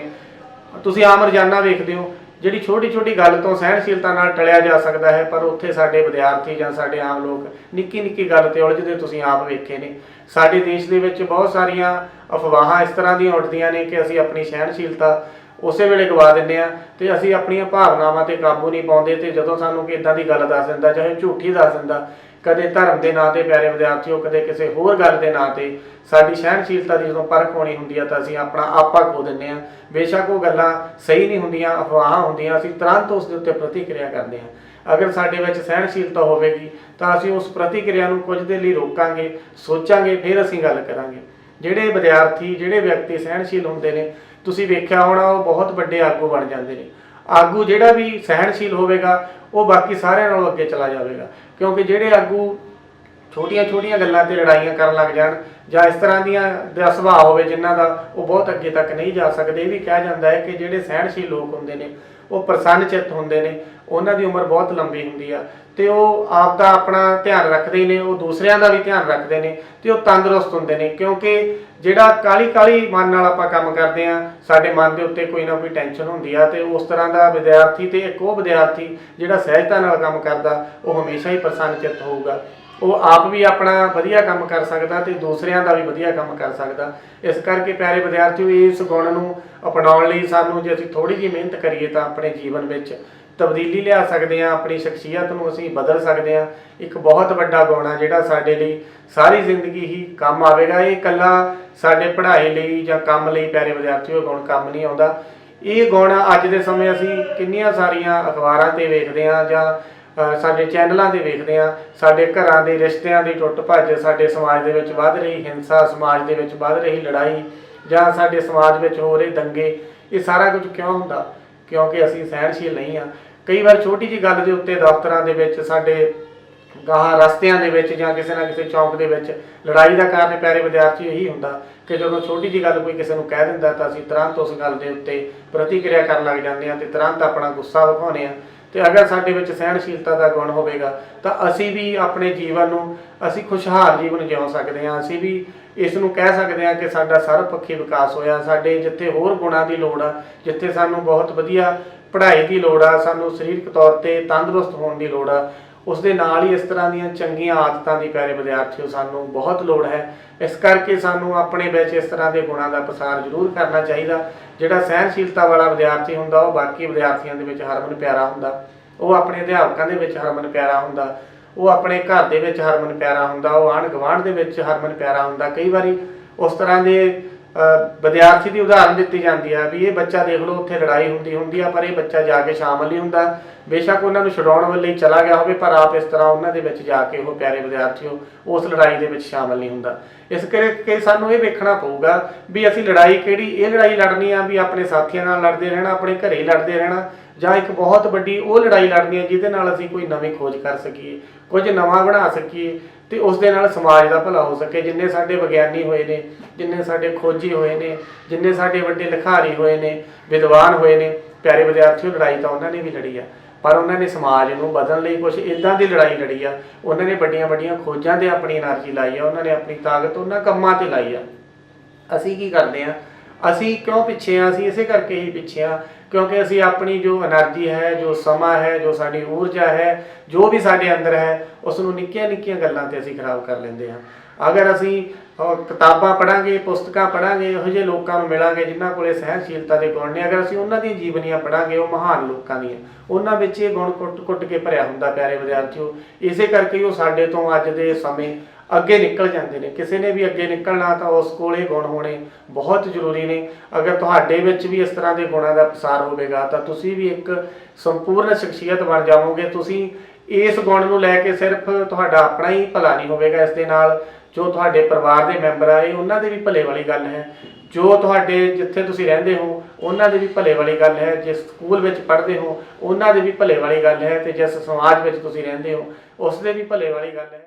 ਤੁਸੀਂ ਆਮ ਰੋਜ਼ਾਨਾ ਵੇਖਦੇ ਹੋ ਜਿਹੜੀ ਛੋਟੀ ਛੋਟੀ ਗੱਲ ਤੋਂ ਸਹਿਣਸ਼ੀਲਤਾ ਨਾਲ ਟਲਿਆ ਜਾ ਸਕਦਾ ਹੈ, ਪਰ ਉੱਥੇ ਸਾਡੇ ਵਿਦਿਆਰਥੀ ਜਾਂ ਸਾਡੇ ਆਮ ਲੋਕ ਨਿੱਕੀ ਨਿੱਕੀ ਗੱਲ ਤੇ ਉਲਝਦੇ ਤੁਸੀਂ ਆਪ ਵੇਖੇ ਨੇ। ਸਾਡੇ ਦੇਸ਼ ਦੇ ਵਿੱਚ ਬਹੁਤ ਸਾਰੀਆਂ ਅਫਵਾਹਾਂ ਇਸ ਤਰ੍ਹਾਂ ਦੀਆਂ ਉੱਡਦੀਆਂ ਨੇ ਕਿ ਅਸੀਂ ਆਪਣੀ ਸਹਿਣਸ਼ੀਲਤਾ ਉਸੇ ਵੇਲੇ ਗਵਾ ਦਿੰਦੇ ਆ ਤੇ ਅਸੀਂ ਆਪਣੀਆਂ ਭਾਵਨਾਵਾਂ ਤੇ ਕਾਬੂ ਨਹੀਂ ਪਾਉਂਦੇ। ਤੇ ਜਦੋਂ ਸਾਨੂੰ ਕਿ ਇਦਾਂ ਦੀ ਗੱਲ ਦੱਸ ਦਿੰਦਾ, ਚਾਹੇ ਝੂਠੀ ਦੱਸ ਦਿੰਦਾ, ਕਦੇ ਧਰਮ ਦੇ ਨਾਂ ਤੇ ਪਿਆਰੇ ਵਿਦਿਆਰਥੀਓ, ਕਦੇ ਕਿਸੇ ਹੋਰ ਗੱਲ ਦੇ ਨਾਂ ਤੇ ਸਾਡੀ ਸਹਿਣਸ਼ੀਲਤਾ ਦੀ ਜਦੋਂ ਪਰਖ ਹੋਣੀ ਹੁੰਦੀ ਆ ਤਾਂ ਅਸੀਂ ਆਪਣਾ ਆਪਾ ਖੋ ਦਿੰਦੇ ਆ। ਬੇਸ਼ੱਕ ਉਹ ਗੱਲਾਂ ਸਹੀ ਨਹੀਂ ਹੁੰਦੀਆਂ, ਅਫਵਾਹਾਂ ਹੁੰਦੀਆਂ, ਅਸੀਂ ਤੁਰੰਤ ਉਸ ਦੇ ਉੱਤੇ ਪ੍ਰਤੀਕਿਰਿਆ ਕਰਦੇ ਹਾਂ। ਅਗਰ ਸਾਡੇ ਵਿੱਚ ਸਹਿਣਸ਼ੀਲਤਾ ਹੋਵੇਗੀ ਤਾਂ ਅਸੀਂ ਉਸ ਪ੍ਰਤੀਕਿਰਿਆ ਨੂੰ ਕੁਝ ਦੇ ਲਈ ਰੋਕਾਂਗੇ, ਸੋਚਾਂਗੇ, ਫਿਰ ਅਸੀਂ ਗੱਲ ਕਰਾਂਗੇ। ਜਿਹੜੇ ਵਿਦਿਆਰਥੀ, ਜਿਹੜੇ ਵਿਅਕਤੀ ਸਹਿਣਸ਼ੀਲ ਹੁੰਦੇ ਨੇ, ਤੁਸੀਂ ਵੇਖਿਆ ਹੋਣਾ, ਉਹ ਬਹੁਤ ਵੱਡੇ ਆਗੂ ਬਣ ਜਾਂਦੇ ਨੇ। ਆਗੂ ਜਿਹੜਾ ਵੀ ਸਹਿਣਸ਼ੀਲ ਹੋਵੇਗਾ ਉਹ ਬਾਕੀ ਸਾਰਿਆਂ ਨਾਲੋਂ ਅੱਗੇ ਚਲਾ ਜਾਵੇਗਾ, ਕਿਉਂਕਿ ਜਿਹੜੇ ਆਗੂ ਛੋਟੀਆਂ ਛੋਟੀਆਂ ਗੱਲਾਂ ਤੇ ਲੜਾਈਆਂ ਕਰਨ ਲੱਗ ਜਾਣ ਜਾਂ ਇਸ ਤਰ੍ਹਾਂ ਦੀਆਂ ਦਾ ਸੁਭਾਅ ਹੋਵੇ ਜਿਨ੍ਹਾਂ ਦਾ, ਉਹ ਬਹੁਤ ਅੱਗੇ ਤੱਕ ਨਹੀਂ ਜਾ ਸਕਦੇ। ਇਹ ਵੀ ਕਿਹਾ ਜਾਂਦਾ ਹੈ ਕਿ ਜਿਹੜੇ ਸਹਿਣਸ਼ੀਲ ਲੋਕ ਹੁੰਦੇ ਨੇ ਉਹ ਪ੍ਰਸੰਨ ਚਿੱਤ ਹੁੰਦੇ ਨੇ, ਉਹਨਾਂ ਦੀ ਉਮਰ ਬਹੁਤ ਲੰਬੀ ਹੁੰਦੀ ਆ ਤੇ ਉਹ ਆਪ ਦਾ ਆਪਣਾ ਧਿਆਨ ਰੱਖਦੇ ਨੇ, ਉਹ ਦੂਸਰਿਆਂ ਦਾ ਵੀ ਧਿਆਨ ਰੱਖਦੇ ਨੇ ਤੇ ਉਹ ਤੰਦਰੁਸਤ ਹੁੰਦੇ ਨੇ। ਕਿਉਂਕਿ ਜਿਹੜਾ ਕਾਲੀ ਕਾਲੀ ਮਨ ਨਾਲ ਆਪਾਂ ਕੰਮ ਕਰਦੇ ਆ, ਸਾਡੇ ਮਨ ਦੇ ਉੱਤੇ ਕੋਈ ਨਾ ਕੋਈ ਟੈਨਸ਼ਨ ਹੁੰਦੀ ਆ, ਤੇ ਉਸ ਤਰ੍ਹਾਂ ਦਾ ਵਿਦਿਆਰਥੀ ਤੇ ਇੱਕ ਉਹ ਵਿਦਿਆਰਥੀ ਜਿਹੜਾ ਸਹਿਜਤਾ ਨਾਲ ਕੰਮ ਕਰਦਾ, ਉਹ ਹਮੇਸ਼ਾ ਹੀ ਪ੍ਰਸੰਨ ਚਿੱਤ ਹੋਊਗਾ। ਉਹ ਆਪ ਵੀ ਆਪਣਾ ਵਧੀਆ ਕੰਮ ਕਰ ਸਕਦਾ ਤੇ ਦੂਸਰਿਆਂ ਦਾ ਵੀ ਵਧੀਆ ਕੰਮ ਕਰ ਸਕਦਾ। ਇਸ ਕਰਕੇ ਪਿਆਰੇ ਵਿਦਿਆਰਥੀਓ, ਇਸ ਗੁਣ ਨੂੰ ਅਪਣਾਉਣ ਲਈ ਸਾਨੂੰ ਜੇ ਅਸੀਂ ਥੋੜੀ ਜਿਹੀ ਮਿਹਨਤ ਕਰੀਏ ਤਾਂ ਆਪਣੇ ਜੀਵਨ ਵਿੱਚ ਤਬਦੀਲੀ ਲਿਆ ਸਕਦੇ ਹਾਂ, ਆਪਣੀ ਸ਼ਖਸੀਅਤ ਨੂੰ ਅਸੀਂ ਬਦਲ ਸਕਦੇ ਹਾਂ। ਇੱਕ ਬਹੁਤ ਵੱਡਾ ਗੁਣ ਆ ਜਿਹੜਾ ਸਾਡੇ ਲਈ ਸਾਰੀ ਜ਼ਿੰਦਗੀ ਹੀ ਕੰਮ ਆਵੇਗਾ। ਇਹ ਇਕੱਲਾ ਸਾਡੇ ਪੜ੍ਹਾਈ ਲਈ ਜਾਂ ਕੰਮ ਲਈ ਪਿਆਰੇ ਵਿਦਿਆਰਥੀਓ ਗੁਣ ਕੰਮ ਨਹੀਂ ਆਉਂਦਾ। ਇਹ ਗੁਣ ਅੱਜ ਦੇ ਸਮੇਂ ਅਸੀਂ ਕਿੰਨੀਆਂ ਸਾਰੀਆਂ ਅਖਬਾਰਾਂ ਤੇ ਵੇਖਦੇ ਹਾਂ ਜਾਂ ਸਾਡੇ ਚੈਨਲਾਂ ਤੇ ਵੇਖਦੇ ਹਾਂ, ਸਾਡੇ ਘਰਾਂ ਦੇ ਰਿਸ਼ਤਿਆਂ ਦੀ ਟੁੱਟ ਭੱਜ, ਸਾਡੇ ਸਮਾਜ ਦੇ ਵਿੱਚ ਵੱਧ ਰਹੀ ਹਿੰਸਾ, ਸਮਾਜ ਦੇ ਵਿੱਚ ਵੱਧ ਰਹੀ ਲੜਾਈ ਜਾਂ ਸਾਡੇ ਸਮਾਜ ਵਿੱਚ ਹੋ ਰਹੇ ਦੰਗੇ, ਇਹ ਸਾਰਾ ਕੁਝ ਕਿਉਂ ਹੁੰਦਾ? ਕਿਉਂਕਿ ਅਸੀਂ ਸਹਿਣਸ਼ੀਲ ਨਹੀਂ ਹਾਂ। ਕਈ ਵਾਰ ਛੋਟੀ ਜਿਹੀ ਗੱਲ ਦੇ ਉੱਤੇ ਦਫ਼ਤਰਾਂ ਦੇ ਵਿੱਚ, ਸਾਡੇ ਗਾਹਾਂ ਰਸਤਿਆਂ ਦੇ ਵਿੱਚ ਜਾਂ ਕਿਸੇ ਨਾ ਕਿਸੇ ਚੌਂਕ ਦੇ ਵਿੱਚ ਲੜਾਈ ਦਾ ਕਾਰਨ ਪਿਆਰੇ ਵਿਦਿਆਰਥੀ ਇਹੀ ਹੁੰਦਾ ਕਿ ਜਦੋਂ ਛੋਟੀ ਜਿਹੀ ਗੱਲ ਕੋਈ ਕਿਸੇ ਨੂੰ ਕਹਿ ਦਿੰਦਾ ਤਾਂ ਅਸੀਂ ਤੁਰੰਤ ਉਸ ਗੱਲ ਦੇ ਉੱਤੇ ਪ੍ਰਤੀਕਿਰਿਆ ਕਰਨ ਲੱਗ ਜਾਂਦੇ ਹਾਂ ਤੇ ਤੁਰੰਤ ਆਪਣਾ ਗੁੱਸਾ ਵਿਖਾਉਂਦੇ ਹਾਂ। ਤੇ ਅਗਰ ਸਾਡੇ ਵਿੱਚ ਸਹਿਣਸ਼ੀਲਤਾ ਦਾ ਗੁਣ ਹੋਵੇਗਾ ਤਾਂ ਅਸੀਂ ਵੀ ਆਪਣੇ ਜੀਵਨ ਨੂੰ, ਅਸੀਂ ਖੁਸ਼ਹਾਲ ਜੀਵਨ ਜਿਉ ਸਕਦੇ ਹਾਂ। ਅਸੀਂ ਵੀ ਇਸ ਨੂੰ ਕਹਿ ਸਕਦੇ ਹਾਂ ਕਿ ਸਾਡਾ ਸਰਬਪੱਖੀ ਵਿਕਾਸ ਹੋਇਆ। ਸਾਡੇ ਜਿੱਥੇ ਹੋਰ ਗੁਣਾਂ ਦੀ ਲੋੜ ਆ, ਜਿੱਥੇ ਸਾਨੂੰ ਬਹੁਤ ਵਧੀਆ ਪੜ੍ਹਾਈ ਦੀ ਲੋੜ ਆ, ਸਾਨੂੰ ਸਰੀਰਕ ਤੌਰ ਤੇ ਤੰਦਰੁਸਤ ਹੋਣ ਦੀ ਲੋੜ ਆ, ਉਸ ਦੇ ਨਾਲ ਹੀ ਇਸ ਤਰ੍ਹਾਂ ਦੀਆਂ ਚੰਗੀਆਂ ਆਦਤਾਂ ਦੀ ਪਿਆਰੇ ਵਿਦਿਆਰਥੀਓ ਸਾਨੂੰ ਬਹੁਤ ਲੋੜ ਹੈ। ਇਸ ਕਰਕੇ ਸਾਨੂੰ ਆਪਣੇ ਵਿੱਚ ਇਸ ਤਰ੍ਹਾਂ ਦੇ ਗੁਣਾਂ ਦਾ ਪ੍ਰਸਾਰ ਜ਼ਰੂਰ ਕਰਨਾ ਚਾਹੀਦਾ। ਜਿਹੜਾ ਸਹਿਣਸ਼ੀਲਤਾ ਵਾਲਾ ਵਿਦਿਆਰਥੀ ਹੁੰਦਾ ਉਹ ਬਾਕੀ ਵਿਦਿਆਰਥੀਆਂ ਦੇ ਵਿੱਚ ਹਰਮਨ ਪਿਆਰਾ ਹੁੰਦਾ, ਉਹ ਆਪਣੇ ਅਧਿਆਪਕਾਂ ਦੇ ਵਿੱਚ ਹਰਮਨ ਪਿਆਰਾ ਹੁੰਦਾ, ਉਹ ਆਪਣੇ ਘਰ ਦੇ ਵਿੱਚ ਹਰਮਨ ਪਿਆਰਾ ਹੁੰਦਾ, ਉਹ ਆਂਢ ਗੁਆਂਢ ਦੇ ਵਿੱਚ ਹਰਮਨ ਪਿਆਰਾ ਹੁੰਦਾ। ਕਈ ਵਾਰੀ ਉਸ ਤਰ੍ਹਾਂ ਦੇ ਵਿਦਿਆਰਥੀ ਦੀ ਉਦਾਹਰਨ ਦਿੱਤੀ ਜਾਂਦੀ ਹੈ ਵੀ ਇਹ ਬੱਚਾ ਦੇਖ ਲਓ ਉੱਥੇ ਲੜਾਈ ਹੁੰਦੀ ਆ ਪਰ ਇਹ ਬੱਚਾ ਜਾ ਕੇ ਸ਼ਾਮਲ ਨਹੀਂ ਹੁੰਦਾ। ਬੇਸ਼ੱਕ ਉਹਨਾਂ ਨੂੰ ਛਡਾਉਣ ਵੱਲ ਹੀ ਚਲਾ ਗਿਆ ਹੋਵੇ ਪਰ ਆਪ ਇਸ ਤਰ੍ਹਾਂ ਉਹਨਾਂ ਦੇ ਵਿੱਚ ਜਾ ਕੇ ਉਹ ਪਿਆਰੇ ਵਿਦਿਆਰਥੀਓ ਉਸ ਲੜਾਈ ਦੇ ਵਿੱਚ ਸ਼ਾਮਲ ਨਹੀਂ ਹੁੰਦਾ। ਇਸ ਕਰਕੇ ਸਾਨੂੰ ਇਹ ਵੇਖਣਾ ਪਊਗਾ ਵੀ ਅਸੀਂ ਲੜਾਈ ਕਿਹੜੀ, ਇਹ ਲੜਾਈ ਲੜਨੀ ਆ ਵੀ ਆਪਣੇ ਸਾਥੀਆਂ ਨਾਲ ਲੜਦੇ ਰਹਿਣਾ, ਆਪਣੇ ਘਰੇ ਲੜਦੇ ਰਹਿਣਾ, ਜਾਂ ਇੱਕ ਬਹੁਤ ਵੱਡੀ ਉਹ ਲੜਾਈ ਲੜਨੀ ਹੈ ਜਿਹਦੇ ਨਾਲ ਅਸੀਂ ਕੋਈ ਨਵੀਂ ਖੋਜ ਕਰ ਸਕੀਏ, ਕੁਝ ਨਵਾਂ ਬਣਾ ਸਕੀਏ ਤੇ ਉਸ ਦੇ ਨਾਲ ਸਮਾਜ ਦਾ ਭਲਾ ਹੋ ਸਕੇ। ਜਿੰਨੇ ਸਾਡੇ ਵਿਗਿਆਨੀ ਹੋਏ ਨੇ, ਜਿੰਨੇ ਸਾਡੇ ਖੋਜੀ ਹੋਏ ਨੇ, ਜਿੰਨੇ ਸਾਡੇ ਵੱਡੇ ਲਿਖਾਰੀ ਹੋਏ ਨੇ, ਵਿਦਵਾਨ ਹੋਏ ਨੇ, ਪਿਆਰੇ ਵਿਦਿਆਰਥੀਓ, ਲੜਾਈ ਤਾਂ ਉਹਨਾਂ ਨੇ ਵੀ ਲੜੀ ਆ ਪਰ ਉਹਨਾਂ ਨੇ ਸਮਾਜ ਨੂੰ ਬਦਲਣ ਲਈ ਕੁਝ ਇੱਦਾਂ ਦੀ ਲੜਾਈ ਲੜੀ ਆ। ਉਹਨਾਂ ਨੇ ਵੱਡੀਆਂ ਵੱਡੀਆਂ ਖੋਜਾਂ ਤੇ ਆਪਣੀ એનર્ਜੀ ਲਾਈ ਆ, ਉਹਨਾਂ ਨੇ ਆਪਣੀ ਤਾਕਤ ਉਹਨਾਂ ਕੰਮਾਂ ਤੇ ਲਾਈ ਆ। ਅਸੀਂ ਕੀ ਕਰਦੇ ਆ? ਅਸੀਂ ਕਿਉਂ ਪਿੱਛੇ ਆ? ਅਸੀਂ ਇਸੇ ਕਰਕੇ ਹੀ ਪਿੱਛੇ ਆ ਕਿਉਂਕਿ ਅਸੀਂ ਆਪਣੀ ਜੋ એનર્ਜੀ ਹੈ, ਜੋ ਸਮਾਂ ਹੈ, ਜੋ ਸਾਡੀ ਊਰਜਾ ਹੈ, ਜੋ ਵੀ ਸਾਡੇ ਅੰਦਰ ਹੈ, ਉਸ ਨੂੰ ਨਿੱਕੀਆਂ ਨਿੱਕੀਆਂ ਗੱਲਾਂ ਤੇ ਅਸੀਂ ਖਰਾਬ ਕਰ ਲੈਂਦੇ ਹਾਂ। ਅਗਰ ਅਸੀਂ ਕਿਤਾਬਾਂ ਪੜ੍ਹਾਂਗੇ, ਪੁਸਤਕਾਂ ਪੜ੍ਹਾਂਗੇ, ਇਹੋ ਜਿਹੇ ਲੋਕਾਂ ਨੂੰ ਮਿਲਾਂਗੇ ਜਿਨ੍ਹਾਂ ਕੋਲੇ ਸਹਿਣਸ਼ੀਲਤਾ ਦੇ ਗੁਣ ਨੇ, ਅਗਰ ਅਸੀਂ ਉਹਨਾਂ ਦੀਆਂ ਜੀਵਨੀਆਂ ਪੜ੍ਹਾਂਗੇ, ਉਹ ਮਹਾਨ ਲੋਕਾਂ ਦੀਆਂ, ਉਹਨਾਂ ਵਿੱਚ ਇਹ ਗੁਣ ਕੁੱਟ ਕੇ ਭਰਿਆ ਹੁੰਦਾ ਪਿਆਰੇ ਵਿਦਿਆਰਥੀਓ। ਇਸੇ ਕਰਕੇ ਉਹ ਸਾਡੇ ਤੋਂ ਅੱਜ ਦੇ ਸਮੇਂ ਅੱਗੇ ਨਿਕਲ ਜਾਂਦੇ ਨੇ। ਕਿਸੇ ਨੇ ਵੀ ਅੱਗੇ ਨਿਕਲਣਾ ਤਾਂ ਉਸ ਕੋਲ ਇਹ ਗੁਣ ਹੋਣੇ ਬਹੁਤ ਜ਼ਰੂਰੀ ਨੇ। ਅਗਰ ਤੁਹਾਡੇ ਵਿੱਚ ਵੀ ਇਸ ਤਰ੍ਹਾਂ ਦੇ ਗੁਣਾਂ ਦਾ ਪ੍ਰਸਾਰ ਹੋਵੇਗਾ ਤਾਂ ਤੁਸੀਂ ਵੀ ਇੱਕ ਸੰਪੂਰਨ ਸ਼ਖਸੀਅਤ ਬਣ ਜਾਵੋਗੇ। ਤੁਸੀਂ ਇਸ ਗੁਣ ਨੂੰ ਲੈ ਕੇ ਸਿਰਫ ਤੁਹਾਡਾ ਆਪਣਾ ਹੀ ਭਲਾ ਨਹੀਂ ਹੋਵੇਗਾ, ਇਸ ਦੇ ਨਾਲ ਜੋ ਤੁਹਾਡੇ ਪਰਿਵਾਰ ਦੇ ਮੈਂਬਰ ਆ, ਇਹ ਉਹਨਾਂ ਦੇ ਵੀ ਭਲੇ ਵਾਲੀ ਗੱਲ ਹੈ। ਜੋ ਤੁਹਾਡੇ ਜਿੱਥੇ ਤੁਸੀਂ ਰਹਿੰਦੇ ਹੋ ਉਹਨਾਂ ਦੇ ਵੀ ਭਲੇ ਵਾਲੀ ਗੱਲ ਹੈ। ਜਿਸ ਸਕੂਲ ਵਿੱਚ ਪੜ੍ਹਦੇ ਹੋ ਉਹਨਾਂ ਦੇ ਵੀ ਭਲੇ ਵਾਲੀ ਗੱਲ ਹੈ, ਤੇ ਜਿਸ ਸਮਾਜ ਵਿੱਚ ਤੁਸੀਂ ਰਹਿੰਦੇ ਹੋ ਉਸ ਦੇ ਵੀ ਭਲੇ ਵਾਲੀ ਗੱਲ ਹੈ।